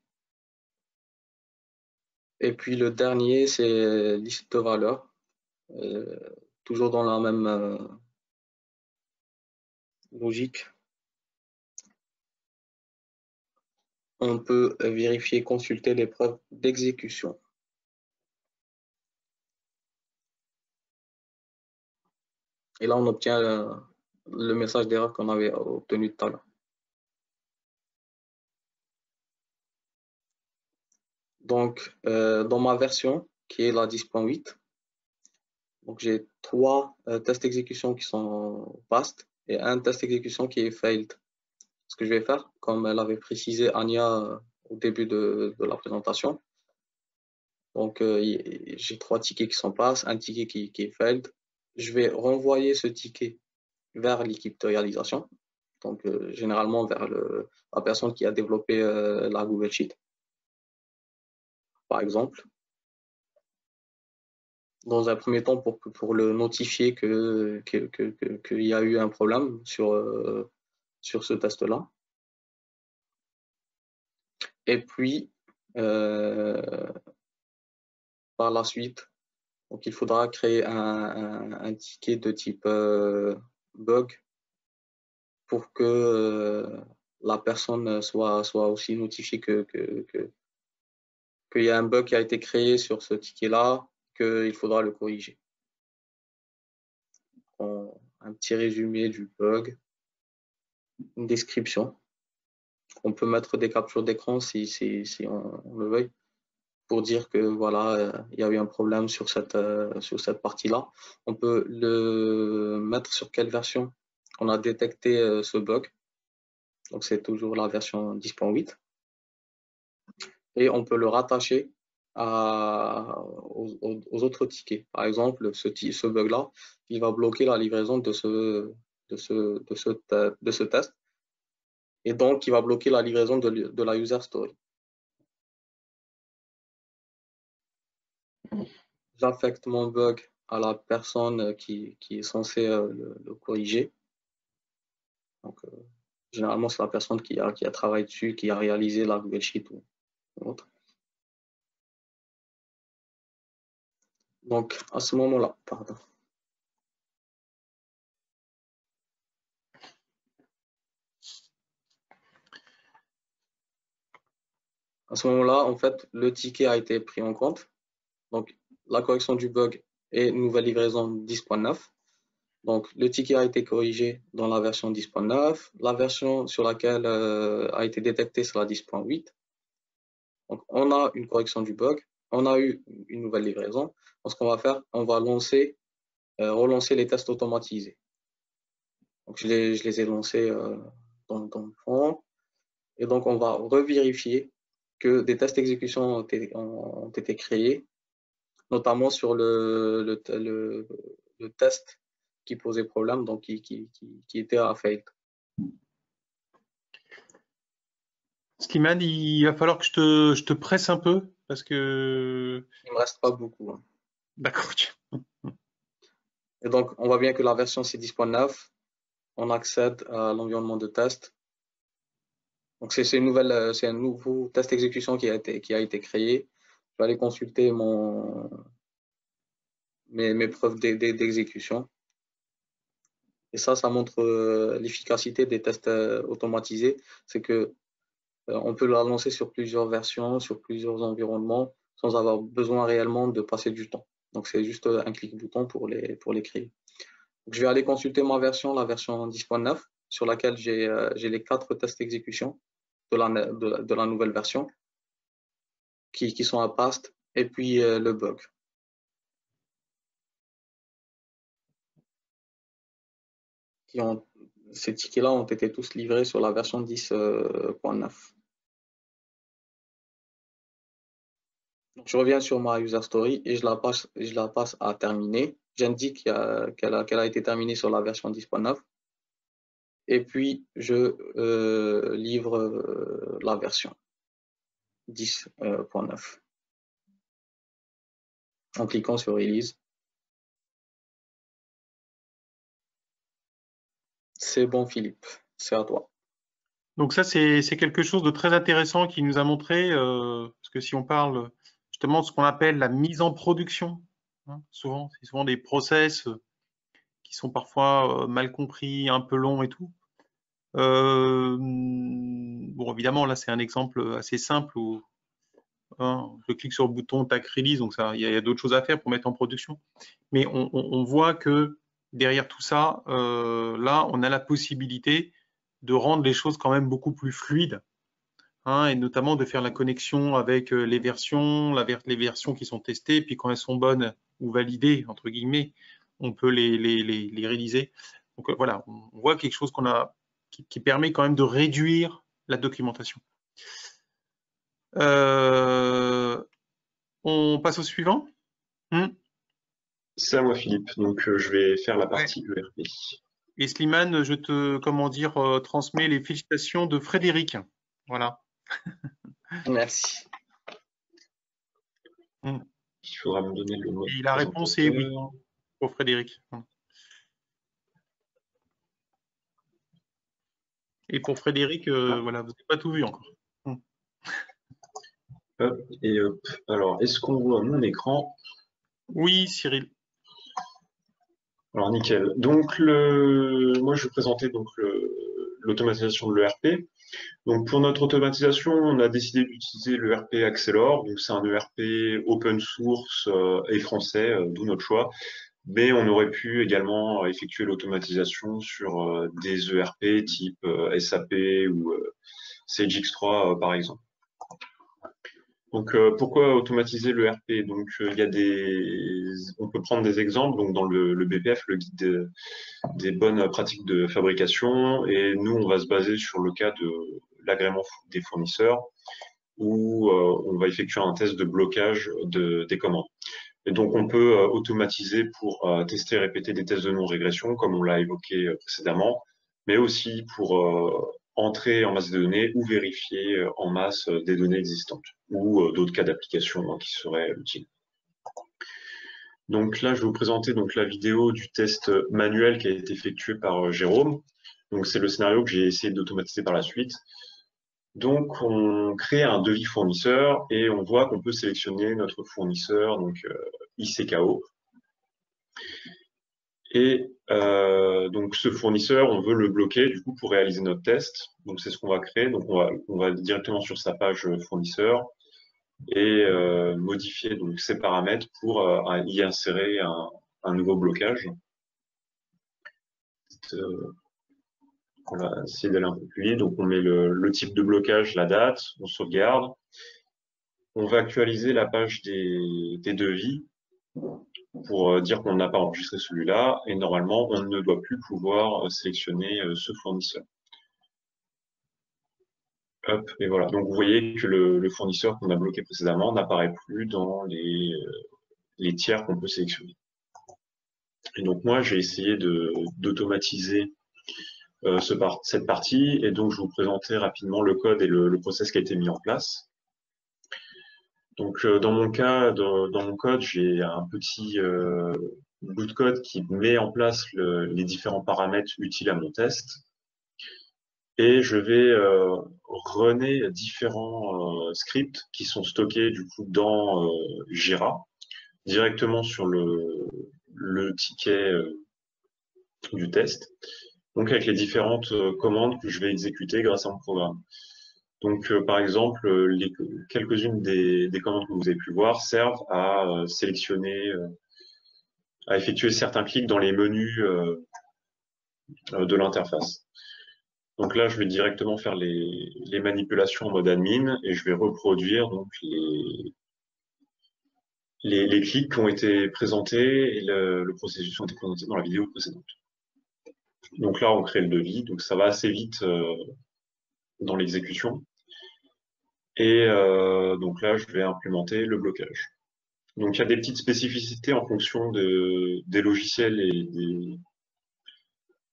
Et puis le dernier, c'est liste de valeurs. Toujours dans la même logique. On peut vérifier, consulter les preuves d'exécution. Et là, on obtient le message d'erreur qu'on avait obtenu tout à l'heure. Donc, dans ma version, qui est la 10.8, donc j'ai 3 tests d'exécution qui sont passed et un test d'exécution qui est failed. Ce que je vais faire, comme elle avait précisé Anya au début de la présentation, donc j'ai 3 tickets qui sont passed, un ticket qui est failed. Je vais renvoyer ce ticket vers l'équipe de réalisation, donc généralement vers la personne qui a développé la Google Sheet, par exemple. Dans un premier temps, pour le notifier qu'il y a eu un problème sur ce test-là. Et puis, par la suite, donc il faudra créer un ticket de type bug pour que la personne soit aussi notifiée qu'il y a un bug qui a été créé sur ce ticket-là, qu'il faudra le corriger. Un petit résumé du bug, une description. On peut mettre des captures d'écran si on le veut, pour dire que voilà, il y a eu un problème sur cette partie-là. On peut le mettre sur quelle version on a détecté ce bug. Donc c'est toujours la version 10.8. Et on peut le rattacher aux autres tickets. Par exemple, ce bug-là, il va bloquer la livraison de ce test. Et donc, il va bloquer la livraison de la user story. J'affecte mon bug à la personne qui est censée le corriger. Donc, généralement, c'est la personne qui a travaillé dessus, qui a réalisé la Google Sheet ou autre. Donc, à ce moment-là, pardon. À ce moment-là, en fait, le ticket a été pris en compte. Donc, la correction du bug et nouvelle livraison 10.9. Donc, le ticket a été corrigé dans la version 10.9. La version sur laquelle a été détectée, c'est la 10.8. Donc, on a une correction du bug. On a eu une nouvelle livraison. Donc, ce qu'on va faire, on va relancer les tests automatisés. Donc, je les ai lancés dans le fond. Et donc, on va revérifier que des tests d'exécution ont été créés, notamment sur le test qui posait problème, donc qui était à fail. Slimane, il va falloir que je te presse un peu parce que. Il me reste pas beaucoup. Hein. D'accord. Et donc, on voit bien que la version c'est 10.9. On accède à l'environnement de test. Donc, c'est un nouveau test d'exécution qui a été créé. Je vais aller consulter mes preuves d'exécution. Et ça montre l'efficacité des tests automatisés. C'est que on peut la lancer sur plusieurs versions, sur plusieurs environnements, sans avoir besoin réellement de passer du temps. Donc, c'est juste un clic-bouton pour les créer. Donc, je vais aller consulter ma version, la version 10.9, sur laquelle j'ai les 4 tests d'exécution de la nouvelle version. qui sont à past, et puis le bug. Ces tickets-là ont été tous livrés sur la version 10.9. Je reviens sur ma user story et je la passe à terminer. J'indique qu'elle a été terminée sur la version 10.9. Et puis, je livre la version 10.9 en cliquant sur Release. C'est bon, Philippe, c'est à toi. Donc ça, c'est quelque chose de très intéressant qui nous a montré, parce que si on parle justement de ce qu'on appelle la mise en production, hein, c'est souvent des process qui sont parfois mal compris, un peu longs et tout. Bon, évidemment, là, c'est un exemple assez simple où je clique sur le bouton Tac Release, donc il y a d'autres choses à faire pour mettre en production. Mais on voit que derrière tout ça, là, on a la possibilité de rendre les choses quand même beaucoup plus fluides, hein, et notamment de faire la connexion avec les versions, les versions qui sont testées, puis quand elles sont bonnes ou validées, entre guillemets, on peut les réaliser. Donc voilà, on voit quelque chose qui permet quand même de réduire la documentation. On passe au suivant. C'est à moi, Philippe. Donc, je vais faire la partie ERP. Et Slimane, je te, transmets les félicitations de Frédéric. Voilà. Merci. Il faudra me donner le mot. Et la réponse est oui pour Frédéric. Et pour Frédéric, voilà, vous n'avez pas tout vu encore. Hop, et hop. Alors, est-ce qu'on voit mon écran? Oui, Cyril. Alors, nickel. Donc, moi, je vais présenter donc l'automatisation de l'ERP. Donc, pour notre automatisation, on a décidé d'utiliser l'ERP Accelor. Donc, c'est un ERP open source et français, d'où notre choix. Mais on aurait pu également effectuer l'automatisation sur des ERP type SAP ou Sage X3, par exemple. Donc, pourquoi automatiser l'ERP? Donc, on peut prendre des exemples. Donc, dans le BPF, le guide des bonnes pratiques de fabrication, et nous, on va se baser sur le cas de l'agrément des fournisseurs, où on va effectuer un test de blocage des commandes. Et donc, on peut automatiser pour tester et répéter des tests de non-régression, comme on l'a évoqué précédemment, mais aussi pour entrer en masse de données ou vérifier en masse des données existantes ou d'autres cas d'application qui seraient utiles. Donc là, je vais vous présenter donc la vidéo du test manuel qui a été effectué par Jérôme. Donc c'est le scénario que j'ai essayé d'automatiser par la suite. Donc on crée un devis fournisseur et on voit qu'on peut sélectionner notre fournisseur, donc ICKO. Et donc ce fournisseur, on veut le bloquer du coup pour réaliser notre test. Donc c'est ce qu'on va créer. Donc on va directement sur sa page fournisseur et modifier donc ses paramètres pour y insérer un nouveau blocage. On va essayer d'aller un peu plus vite. Donc on met le type de blocage, la date, on sauvegarde. On va actualiser la page des devis pour dire qu'on n'a pas enregistré celui-là, et normalement, on ne doit plus pouvoir sélectionner ce fournisseur. Hop, et voilà. Donc, vous voyez que le fournisseur qu'on a bloqué précédemment n'apparaît plus dans les tiers qu'on peut sélectionner. Et donc, moi, j'ai essayé d'automatiser cette partie, et donc, je vais vous présenter rapidement le code et le process qui a été mis en place. Donc, dans mon cas, dans mon code, j'ai un petit bout de code qui met en place les différents paramètres utiles à mon test. Et je vais runner différents scripts qui sont stockés du coup dans Jira, directement sur le ticket du test. Donc, avec les différentes commandes que je vais exécuter grâce à mon programme. Donc, par exemple, quelques-unes des commandes que vous avez pu voir servent à sélectionner, à effectuer certains clics dans les menus de l'interface. Donc là, je vais directement faire les manipulations en mode admin et je vais reproduire donc les clics qui ont été présentés et le processus qui ont été présentés dans la vidéo précédente. Donc là, on crée le devis, donc ça va assez vite dans l'exécution. Et donc là, je vais implémenter le blocage. Donc il y a des petites spécificités en fonction des logiciels et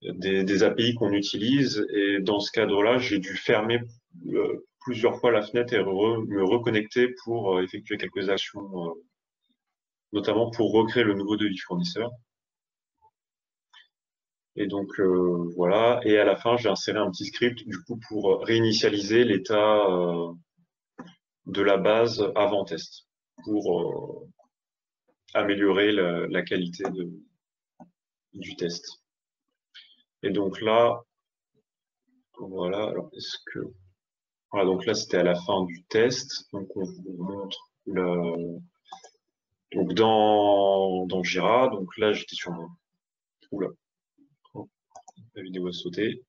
des API qu'on utilise. Et dans ce cadre-là, j'ai dû fermer plusieurs fois la fenêtre et me reconnecter pour effectuer quelques actions, notamment pour recréer le nouveau devis fournisseur. Et donc voilà, et à la fin, j'ai inséré un petit script du coup pour réinitialiser l'état de la base avant test, pour améliorer la qualité du test. Et donc là, voilà, alors est-ce que... Voilà, donc là, c'était à la fin du test. Donc on vous montre donc dans Jira. Donc là, j'étais sur mon... Oula, la vidéo a sauté.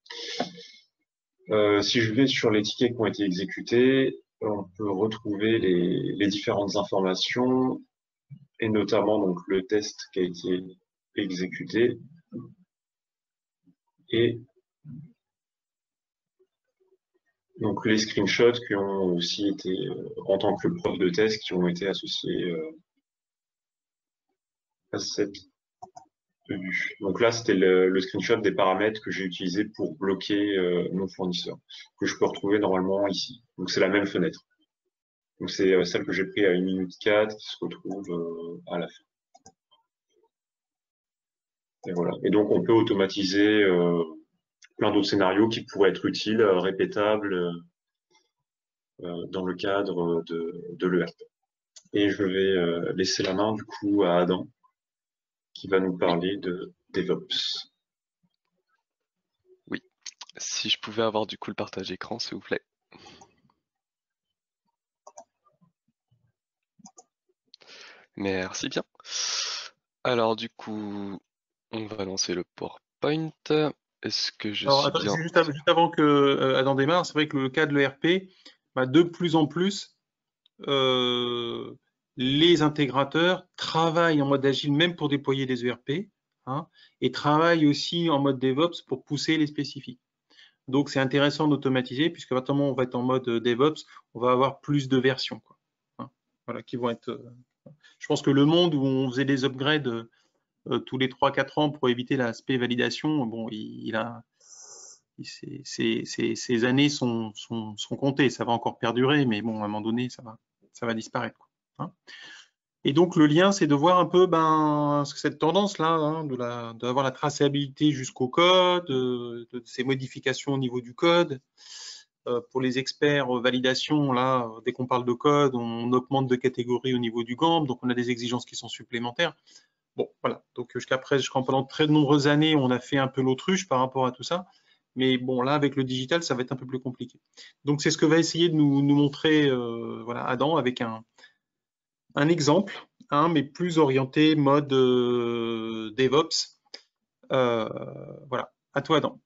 Si je vais sur les tickets qui ont été exécutés, on peut retrouver les différentes informations et notamment donc le test qui a été exécuté et donc les screenshots qui ont aussi été en tant que preuve de test qui ont été associés à cette vue. Donc là, c'était le screenshot des paramètres que j'ai utilisé pour bloquer mon fournisseur, que je peux retrouver normalement ici. Donc c'est la même fenêtre. Donc c'est celle que j'ai pris à 1 minute 4 qui se retrouve à la fin. Et voilà. Et donc on peut automatiser plein d'autres scénarios qui pourraient être utiles, répétables dans le cadre de l'ERP. Et je vais laisser la main du coup à Adam qui va nous parler de DevOps. Oui, si je pouvais avoir du coup le partage écran, s'il vous plaît. Merci bien. Alors du coup, on va lancer le PowerPoint. Est-ce que je suis bien... Juste avant que Adam démarre, c'est vrai que le cas de l'ERP, de plus en plus, les intégrateurs travaillent en mode agile même pour déployer des ERP, hein, et travaillent aussi en mode DevOps pour pousser les spécifiques. Donc c'est intéressant d'automatiser puisque maintenant on va être en mode DevOps, on va avoir plus de versions, quoi, hein, voilà, qui vont être. Je pense que le monde où on faisait des upgrades tous les 3-4 ans pour éviter l'aspect validation, bon, ces années sont comptées, ça va encore perdurer, mais bon, à un moment donné, ça va disparaître, quoi, hein. Et donc, le lien, c'est de voir un peu cette tendance-là, hein, d'avoir la traçabilité jusqu'au code, de ces modifications au niveau du code. Pour les experts validation, là, dès qu'on parle de code, on augmente de catégorie au niveau du GAMP, donc on a des exigences qui sont supplémentaires. Bon, voilà. Donc, pendant très de nombreuses années, on a fait un peu l'autruche par rapport à tout ça. Mais bon, là, avec le digital, ça va être un peu plus compliqué. Donc, c'est ce que va essayer de nous montrer voilà, Adam avec un exemple, hein, mais plus orienté mode DevOps. Voilà, à toi Adam.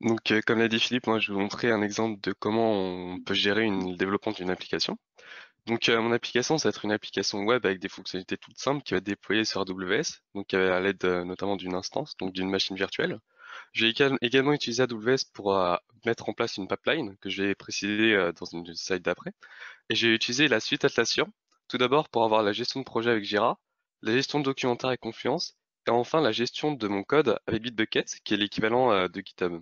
Donc, comme l'a dit Philippe, moi je vais vous montrer un exemple de comment on peut gérer le développement d'une application. Donc, mon application, ça va être une application web avec des fonctionnalités toutes simples qui va être déployée sur AWS, donc à l'aide notamment d'une instance, donc d'une machine virtuelle. J'ai également utilisé AWS pour mettre en place une pipeline que je vais préciser dans une slide d'après. Et j'ai utilisé la suite Atlassian, tout d'abord pour avoir la gestion de projet avec Jira, la gestion de documentaire avec Confluence, et enfin la gestion de mon code avec Bitbucket, qui est l'équivalent de GitHub.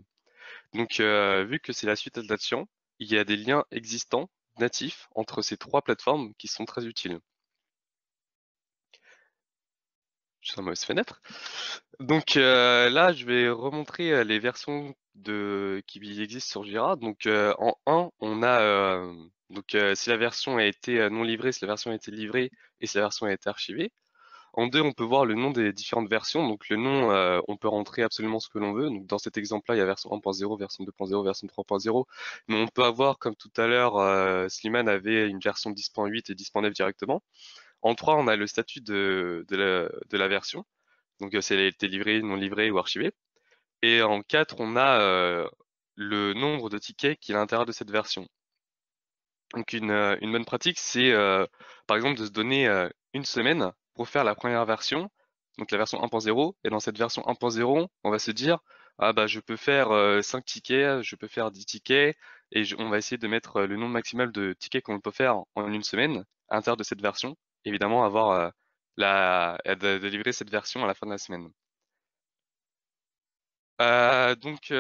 Donc, vu que c'est la suite Atlassian, il y a des liens existants, natifs, entre ces trois plateformes qui sont très utiles. Je suis en mauvaise fenêtre. Donc là, je vais remontrer les versions qui existent sur Jira. Donc en 1, on a si la version a été non livrée, si la version a été livrée et si la version a été archivée. En 2, on peut voir le nom des différentes versions. Donc le nom, on peut rentrer absolument ce que l'on veut. Donc dans cet exemple-là, il y a version 1.0, version 2.0, version 3.0. Mais on peut avoir, comme tout à l'heure, Slimane avait une version 10.8 et 10.9 directement. En 3, on a le statut de la version. Donc si elle a été livrée, non livrée ou archivée. Et en 4, on a le nombre de tickets qu'il y a à l'intérieur de cette version. Donc une bonne pratique, c'est par exemple de se donner une semaine pour faire la première version, donc la version 1.0, et dans cette version 1.0, on va se dire, ah bah je peux faire 5 tickets, je peux faire 10 tickets, et on va essayer de mettre le nombre maximal de tickets qu'on peut faire en une semaine à l'intérieur de cette version, évidemment avoir de livrer cette version à la fin de la semaine. Donc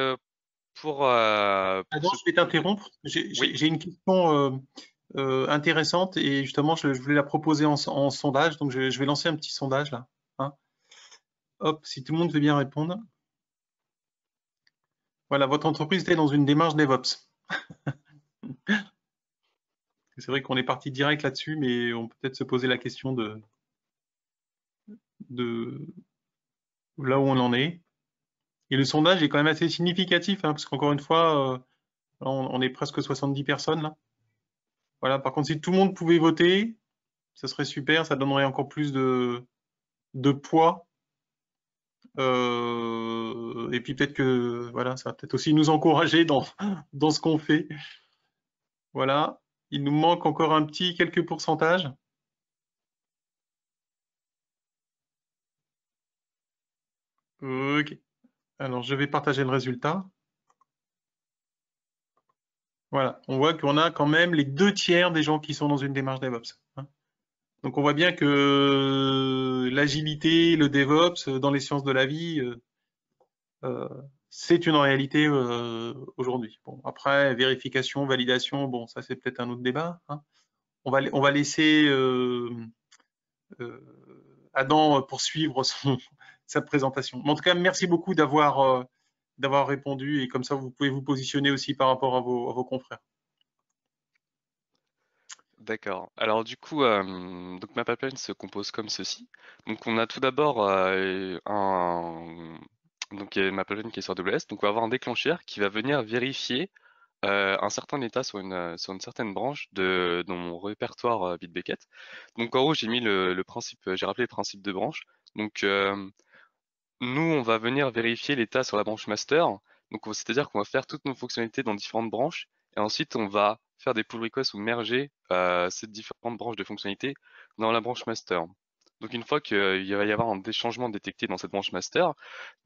pour Adam, je vais t'interrompre. J'ai une question intéressante et justement, je voulais la proposer en sondage. Donc, je vais lancer un petit sondage là. Hein. Hop, si tout le monde veut bien répondre. Voilà, votre entreprise était dans une démarche DevOps. C'est vrai qu'on est parti direct là-dessus, mais on peut peut-être se poser la question de là où on en est. Et le sondage est quand même assez significatif, hein, parce qu'encore une fois, on est presque 70 personnes là. Voilà, par contre, si tout le monde pouvait voter, ça serait super, ça donnerait encore plus de poids. Et puis peut-être que voilà, ça va peut-être aussi nous encourager dans ce qu'on fait. Voilà, il nous manque encore quelques pourcentages. Ok. Alors je vais partager le résultat. Voilà, on voit qu'on a quand même les 2/3 des gens qui sont dans une démarche DevOps. Hein. Donc on voit bien que l'agilité, le DevOps dans les sciences de la vie, c'est une réalité aujourd'hui. Bon, après, vérification, validation, bon, ça c'est peut-être un autre débat. Hein. On va laisser Adam poursuivre sa présentation. Mais en tout cas, merci beaucoup d'avoir répondu et comme ça, vous pouvez vous positionner aussi par rapport à vos confrères. D'accord. Alors du coup, donc ma pipeline se compose comme ceci. Donc on a tout d'abord donc il y a ma pipeline qui est sur AWS. Donc on va avoir un déclencheur qui va venir vérifier un certain état sur une certaine branche dans mon répertoire Bitbucket. Donc en haut j'ai mis le principe, j'ai rappelé le principe de branche. Donc nous on va venir vérifier l'état sur la branche master. Donc c'est-à-dire qu'on va faire toutes nos fonctionnalités dans différentes branches et ensuite on va faire des pull requests ou merger ces différentes branches de fonctionnalités dans la branche master. Donc une fois qu'il va y avoir des changements détectés dans cette branche master,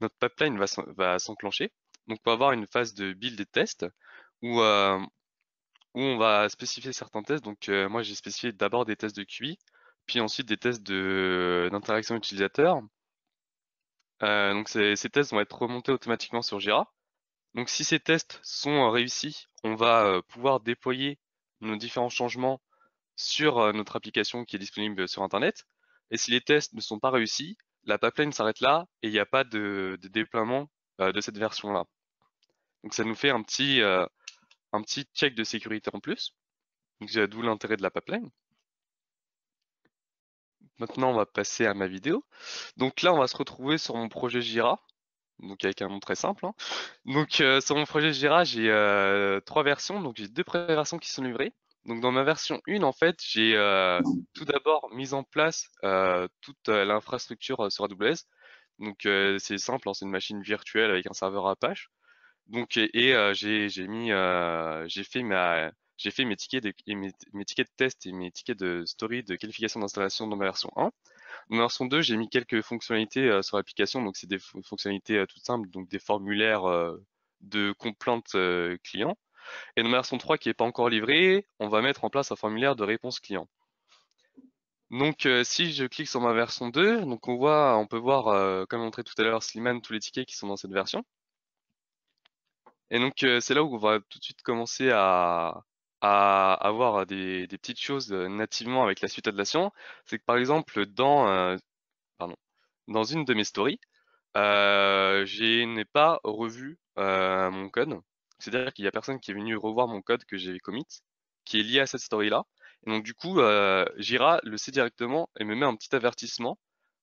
notre pipeline va s'enclencher. Donc on va avoir une phase de build et test où on va spécifier certains tests. Donc moi j'ai spécifié d'abord des tests de QI, puis ensuite des tests d'interaction utilisateur. Donc ces tests vont être remontés automatiquement sur Jira. Donc si ces tests sont réussis, on va pouvoir déployer nos différents changements sur notre application qui est disponible sur Internet. Et si les tests ne sont pas réussis, la pipeline s'arrête là et il n'y a pas de déploiement de cette version-là. Donc ça nous fait un petit check de sécurité en plus. D'où l'intérêt de la pipeline. Maintenant, on va passer à ma vidéo. Donc là, on va se retrouver sur mon projet Jira. Donc avec un nom très simple. Hein. Donc sur mon projet Jira, j'ai 3 versions. Donc j'ai 2 premières versions qui sont livrées. Donc dans ma version 1, en fait, j'ai tout d'abord mis en place toute l'infrastructure sur AWS. Donc c'est simple, hein, c'est une machine virtuelle avec un serveur Apache. Donc j'ai fait mes tickets de test et mes tickets de story de qualification d'installation dans ma version 1. Dans la version 2, j'ai mis quelques fonctionnalités sur l'application. Donc c'est des fonctionnalités toutes simples, donc des formulaires de complaintes client. Et dans ma version 3 qui n'est pas encore livrée, on va mettre en place un formulaire de réponse client. Donc si je clique sur ma version 2, donc on peut voir, comme montré tout à l'heure Slimane, tous les tickets qui sont dans cette version. Et donc c'est là où on va tout de suite commencer à avoir des petites choses nativement avec la suite Atlassian. C'est que par exemple dans une de mes stories, je n'ai pas revu mon code. C'est-à-dire qu'il y a personne qui est venu revoir mon code que j'ai commit, qui est lié à cette story-là. Et donc du coup, Jira le sait directement et me met un petit avertissement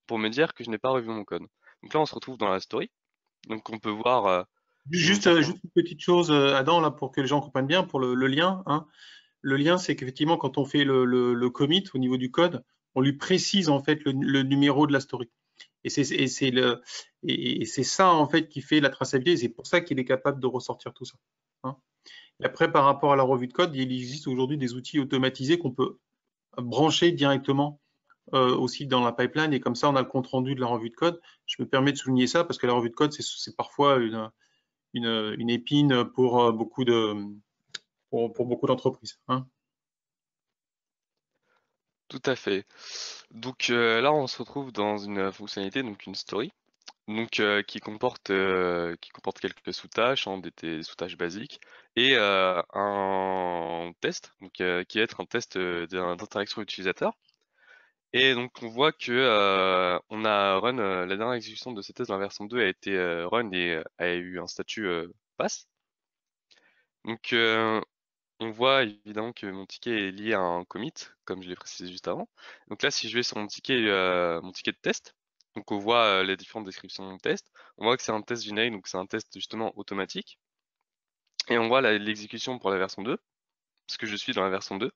pour me dire que je n'ai pas revu mon code. Donc là, on se retrouve dans la story. Donc on peut voir... Juste une petite chose, Adam, là, pour que les gens comprennent bien, pour le lien. Hein. Le lien, c'est qu'effectivement, quand on fait le commit au niveau du code, on lui précise en fait le numéro de la story. Et c'est ça, en fait, qui fait la traçabilité. C'est pour ça qu'il est capable de ressortir tout ça. Hein. Et après, par rapport à la revue de code, il existe aujourd'hui des outils automatisés qu'on peut brancher directement aussi dans la pipeline. Et comme ça, on a le compte-rendu de la revue de code. Je me permets de souligner ça parce que la revue de code, c'est parfois une épine pour beaucoup d'entreprises. Hein. Tout à fait. Donc là, on se retrouve dans une fonctionnalité, donc une story, donc qui comporte quelques sous-tâches, hein, des sous-tâches basiques, et un test, donc qui va être un test d'interaction utilisateur. Et donc on voit que on a run la dernière exécution de ce test dans la version 2 a été run et a eu un statut pass. Donc on voit évidemment que mon ticket est lié à un commit, comme je l'ai précisé juste avant. Donc là, si je vais sur mon ticket de test, donc on voit les différentes descriptions de mon test. On voit que c'est un test generic, donc c'est un test justement automatique. Et on voit l'exécution pour la version 2, parce que je suis dans la version 2.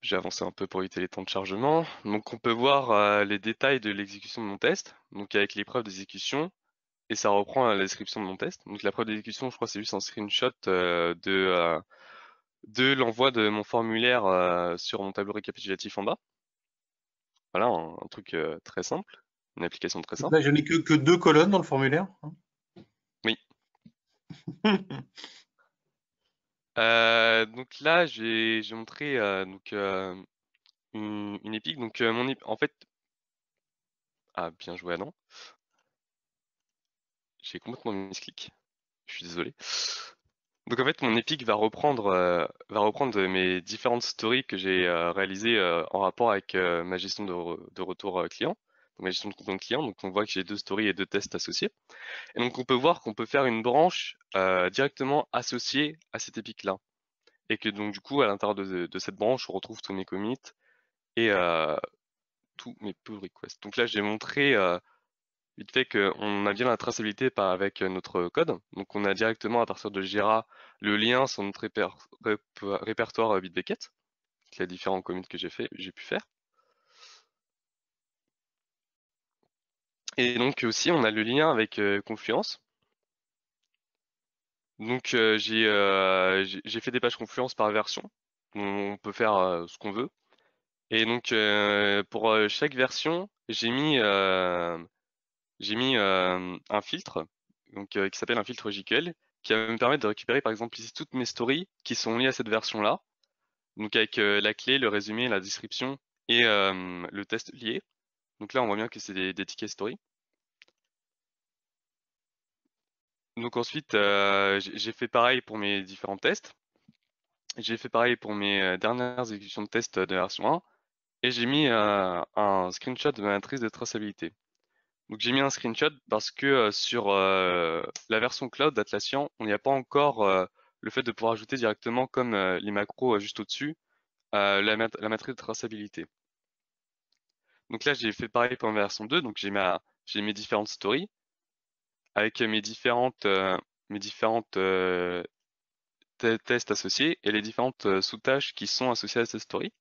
J'ai avancé un peu pour éviter les temps de chargement. Donc on peut voir les détails de l'exécution de mon test, donc avec les preuves d'exécution, et ça reprend la description de mon test. Donc la preuve d'exécution, je crois, c'est juste un screenshot de l'envoi de mon formulaire sur mon tableau récapitulatif en bas. Voilà, un truc très simple, une application très simple. Là, je n'ai que 2 colonnes dans le formulaire. Oui. Donc là, j'ai montré donc une épique. Donc en fait, ah bien joué Adam. J'ai complètement misclick. Je suis désolé. Donc en fait, mon épique va reprendre mes différentes stories que j'ai réalisées en rapport avec ma gestion de retour client, donc ma gestion de compte client. Donc on voit que j'ai 2 stories et 2 tests associés. Et donc on peut voir qu'on peut faire une branche directement associée à cette épique-là. Et que donc du coup, à l'intérieur de cette branche, on retrouve tous mes commits et tous mes pull requests. Donc là, j'ai montré vite fait qu'on a bien la traçabilité avec notre code. Donc on a directement à partir de Jira le lien sur notre répertoire Bitbucket, avec les différents commits que j'ai pu faire. Et donc aussi on a le lien avec Confluence. Donc j'ai fait des pages Confluence par version. On peut faire ce qu'on veut. Et donc pour chaque version, j'ai mis un filtre donc, qui s'appelle un filtre JQL qui va me permettre de récupérer par exemple ici toutes mes stories qui sont liées à cette version-là. Donc avec la clé, le résumé, la description et le test lié. Donc là on voit bien que c'est des tickets story. Donc ensuite j'ai fait pareil pour mes différents tests. J'ai fait pareil pour mes dernières exécutions de test de la version 1. Et j'ai mis un screenshot de ma matrice de traçabilité. Donc j'ai mis un screenshot parce que sur la version cloud d'Atlassian, on n'y a pas encore le fait de pouvoir ajouter directement comme les macros juste au-dessus la matrice de traçabilité. Donc là j'ai fait pareil pour la version 2, donc j'ai mes différentes stories avec mes différentes tests associés et les différentes sous-tâches qui sont associées à ces stories.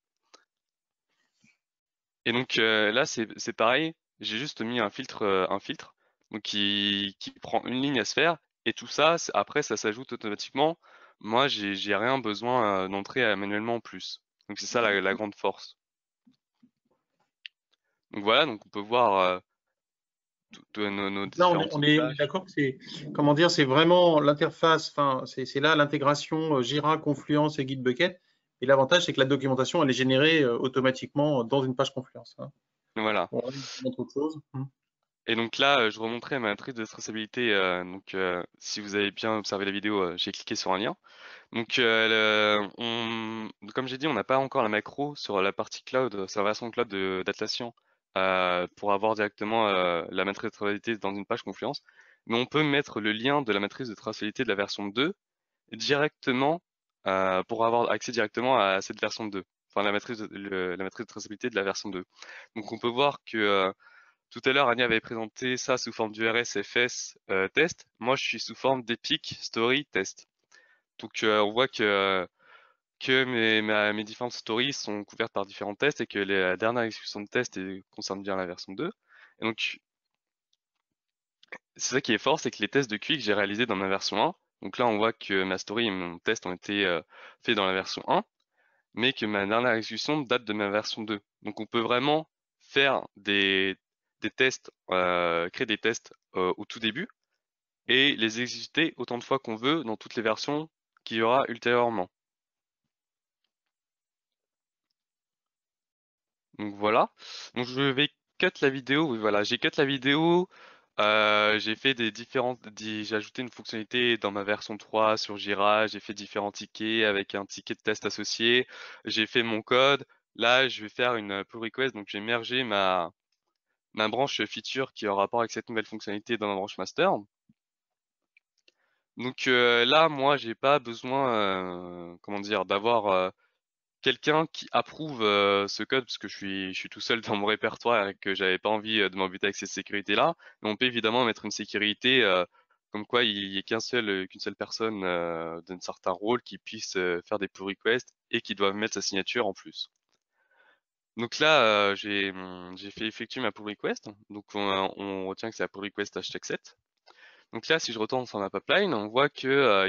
Et donc là c'est pareil, j'ai juste mis un filtre donc qui prend une ligne à se faire et tout ça après ça s'ajoute automatiquement. Moi j'ai rien besoin d'entrer manuellement en plus. Donc c'est ça la grande force. Donc voilà, donc on peut voir nos différentes on est d'accord que c'est, comment dire, c'est vraiment l'interface, enfin, c'est là l'intégration Jira, Confluence et Gitbucket. Et l'avantage, c'est que la documentation, elle est générée automatiquement dans une page Confluence. Hein. Voilà. On montre autre chose. Et donc là, je remontrais ma matrice de traçabilité. Donc si vous avez bien observé la vidéo, j'ai cliqué sur un lien. Donc comme j'ai dit, on n'a pas encore la macro sur la partie cloud, sur la version cloud d'Atlassian pour avoir directement la matrice de traçabilité dans une page Confluence. Mais on peut mettre le lien de la matrice de traçabilité de la version 2 directement pour avoir accès directement à cette version 2. Enfin, la matrice de traçabilité de la version 2. Donc on peut voir que tout à l'heure, Annie avait présenté ça sous forme du RSFS test. Moi, je suis sous forme d'Epic Story Test. Donc, on voit que que mes différentes stories sont couvertes par différents tests et que la dernière exécution de test concerne bien la version 2. Et donc, c'est ça qui est fort, c'est que les tests de QI que j'ai réalisés dans ma version 1, donc là on voit que ma story et mon test ont été faits dans la version 1, mais que ma dernière exécution date de ma version 2. Donc on peut vraiment faire des tests, créer des tests au tout début et les exécuter autant de fois qu'on veut dans toutes les versions qu'il y aura ultérieurement. Donc voilà. Donc je vais cut la vidéo. Oui, voilà, j'ai cut la vidéo. J'ai fait j'ai ajouté une fonctionnalité dans ma version 3 sur Jira. J'ai fait différents tickets avec un ticket de test associé. J'ai fait mon code. Là, je vais faire une pull request. Donc j'ai mergé ma branche feature qui est en rapport avec cette nouvelle fonctionnalité dans ma branche master. Donc là, moi, j'ai pas besoin, comment dire, d'avoir quelqu'un qui approuve ce code parce que je suis tout seul dans mon répertoire et que j'avais pas envie de m'embêter avec cette sécurité-là. Mais on peut évidemment mettre une sécurité comme quoi il y ait qu'une seule personne d'un certain rôle qui puisse faire des pull requests et qui doit mettre sa signature en plus. Donc là, j'ai fait effectuer ma pull request. Donc on retient que c'est la pull request #7. Donc là, si je retourne sur ma pipeline, on voit que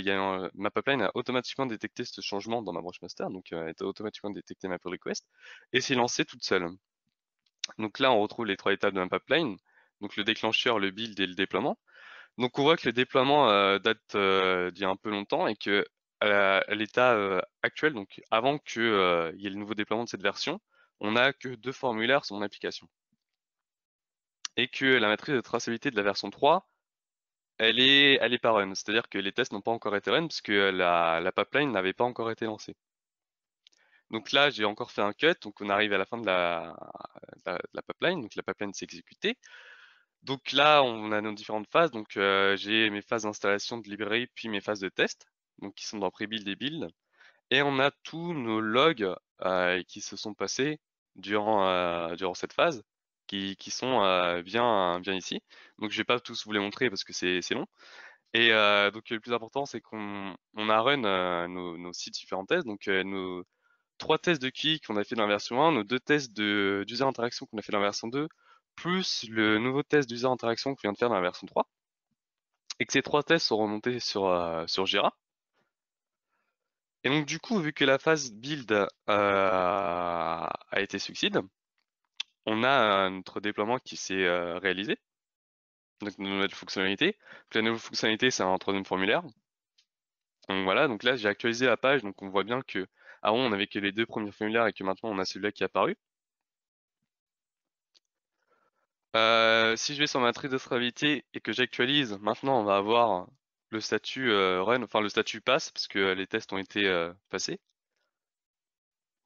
ma pipeline a automatiquement détecté ce changement dans ma branche master, donc elle a automatiquement détecté ma pull request et s'est lancée toute seule. Donc là, on retrouve les trois étapes de ma pipeline, donc le déclencheur, le build et le déploiement. Donc on voit que le déploiement date d'il y a un peu longtemps et que à l'état actuel, donc avant qu'il y ait le nouveau déploiement de cette version, on n'a que 2 formulaires sur mon application. Et que la matrice de traçabilité de la version 3 elle est pas run, c'est-à-dire que les tests n'ont pas encore été run puisque la pipeline n'avait pas encore été lancée. Donc là, j'ai encore fait un cut, donc on arrive à la fin de la pipeline, donc la pipeline s'est exécutée. Donc là, on a nos différentes phases, donc j'ai mes phases d'installation de librairie puis mes phases de test, donc qui sont dans pré-build et build. Et on a tous nos logs qui se sont passés durant cette phase, qui sont bien ici. Donc je vais pas tous vous les montrer parce que c'est long. Et donc le plus important, c'est qu'on a run nos 6 différents tests, donc nos 3 tests de QI qu'on a fait dans la version 1, nos 2 tests d'user interaction qu'on a fait dans la version 2, plus le nouveau test d'user interaction qu'on vient de faire dans la version 3. Et que ces 3 tests sont remontés sur Jira. Et donc du coup, vu que la phase build a été succide, on a notre déploiement qui s'est réalisé. Donc une nouvelle fonctionnalité. Donc, la nouvelle fonctionnalité, c'est un troisième formulaire. Donc voilà, donc là j'ai actualisé la page, donc on voit bien que avant on avait que les 2 premiers formulaires et que maintenant on a celui-là qui est apparu. Si je vais sur ma matrice de traçabilité et que j'actualise, maintenant on va avoir le statut run, enfin le statut pass parce que les tests ont été passés.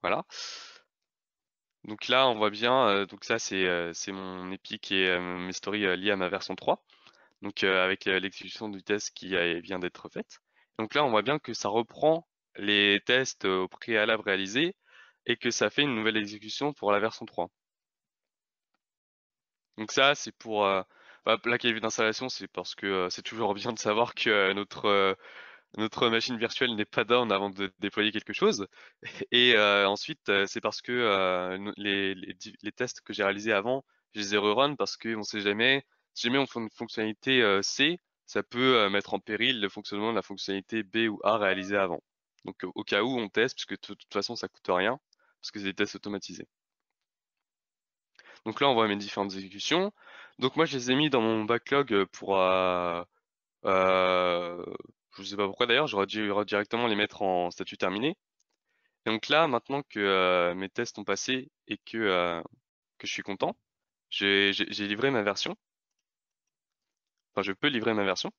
Voilà. Donc là, on voit bien, donc ça c'est mon Epic et mes stories liées à ma version 3. Donc avec l'exécution du test qui vient d'être faite. Donc là, on voit bien que ça reprend les tests au préalable réalisés et que ça fait une nouvelle exécution pour la version 3. Donc ça, c'est pour la qualité d'installation, c'est parce que c'est toujours bien de savoir que notre machine virtuelle n'est pas down avant de déployer quelque chose. Et ensuite, c'est parce que les tests que j'ai réalisés avant, je les ai rerun parce qu'on sait jamais, si jamais on fait une fonctionnalité C, ça peut mettre en péril le fonctionnement de la fonctionnalité B ou A réalisée avant. Donc au cas où on teste, puisque de toute façon ça coûte rien, parce que c'est des tests automatisés. Donc là on voit mes différentes exécutions. Donc moi je les ai mis dans mon backlog pour je sais pas pourquoi d'ailleurs, j'aurais dû directement les mettre en statut terminé. Et donc là, maintenant que mes tests ont passé et que je suis content, j'ai livré ma version. Enfin, je peux livrer ma version.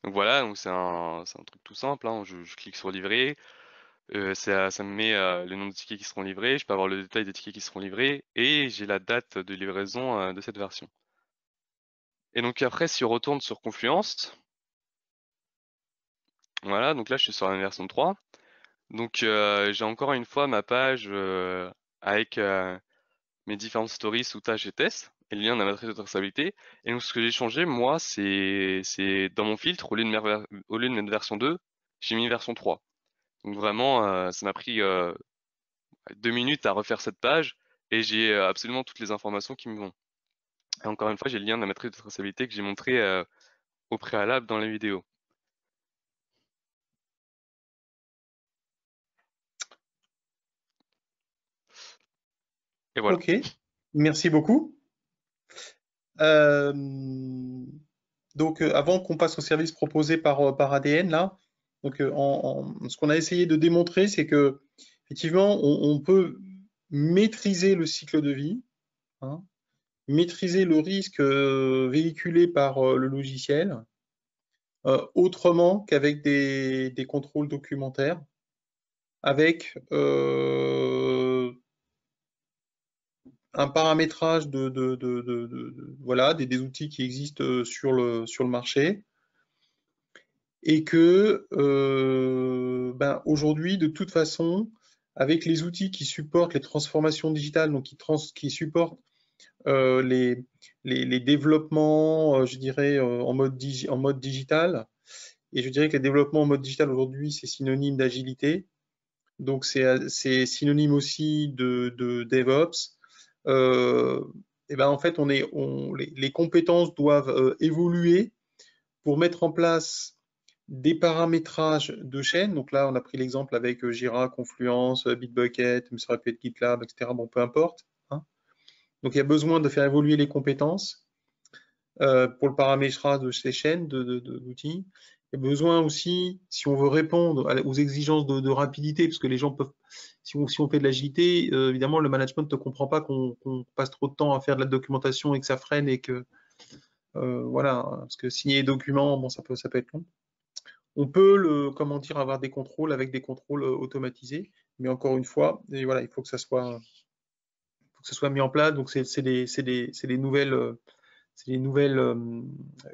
Donc voilà, donc c'est un truc tout simple, hein. Je clique sur livrer, ça me met le nombre de tickets qui seront livrés, je peux avoir le détail des tickets qui seront livrés et j'ai la date de livraison de cette version. Et donc après, si on retourne sur Confluence, voilà, donc là je suis sur la version 3. Donc j'ai encore une fois ma page avec mes différentes stories sous tâches et tests et le lien de la matrice de traçabilité. Et donc ce que j'ai changé, moi, c'est dans mon filtre, au lieu de mettre version 2, j'ai mis version 3. Donc vraiment, ça m'a pris 2 minutes à refaire cette page et j'ai absolument toutes les informations qui me vont. Et encore une fois, j'ai le lien de la matrice de traçabilité que j'ai montré au préalable dans la vidéo. Et voilà. Ok, merci beaucoup. Donc, avant qu'on passe au service proposé par ADN, là, donc, ce qu'on a essayé de démontrer, c'est que effectivement, on peut maîtriser le cycle de vie, hein, maîtriser le risque véhiculé par le logiciel, autrement qu'avec des contrôles documentaires, avec un paramétrage voilà, des outils qui existent sur le marché, et que aujourd'hui, de toute façon, avec les outils qui supportent les transformations digitales, donc qui supportent les développements, je dirais, en mode digital, et je dirais que les développements en mode digital aujourd'hui, c'est synonyme d'agilité, donc c'est synonyme aussi de DevOps. Et ben en fait, les compétences doivent évoluer pour mettre en place des paramétrages de chaîne. Donc là, on a pris l'exemple avec Jira, Confluence, Bitbucket, mais ça aurait pu être GitLab, etc. Bon, peu importe. Hein. Donc il y a besoin de faire évoluer les compétences pour le paramétrage de ces chaînes d'outils. Il y a besoin aussi, si on veut répondre aux exigences de rapidité, parce que les gens peuvent, si on fait de l'agilité, évidemment, le management ne comprend pas qu'on passe trop de temps à faire de la documentation et que ça freine et que, voilà, parce que signer les documents, bon, ça peut être long. On peut avoir des contrôles avec des contrôles automatisés, mais encore une fois, et voilà, il faut que ça soit mis en place. Donc c'est des nouvelles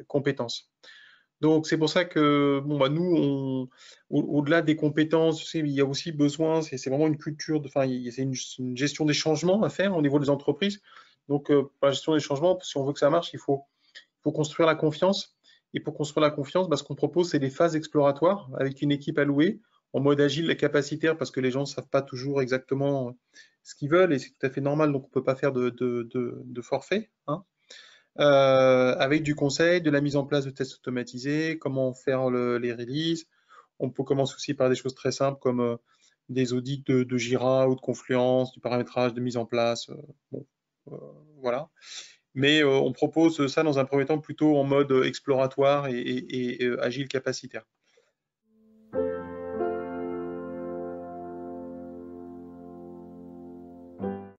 compétences. Donc c'est pour ça que nous, au-delà des compétences, il y a aussi besoin, c'est vraiment une culture, c'est une gestion des changements à faire au niveau des entreprises. Donc la gestion des changements, si on veut que ça marche, il faut construire la confiance. Et pour construire la confiance, ce qu'on propose, c'est des phases exploratoires avec une équipe allouée en mode agile et capacitaire, parce que les gens ne savent pas toujours exactement ce qu'ils veulent, et c'est tout à fait normal, donc on ne peut pas faire de forfait. Hein. Avec du conseil, de la mise en place de tests automatisés, comment faire les releases. On peut commencer aussi par des choses très simples comme des audits de Jira ou de Confluence, du paramétrage, de mise en place. Voilà. Mais on propose ça dans un premier temps plutôt en mode exploratoire et agile capacitaire.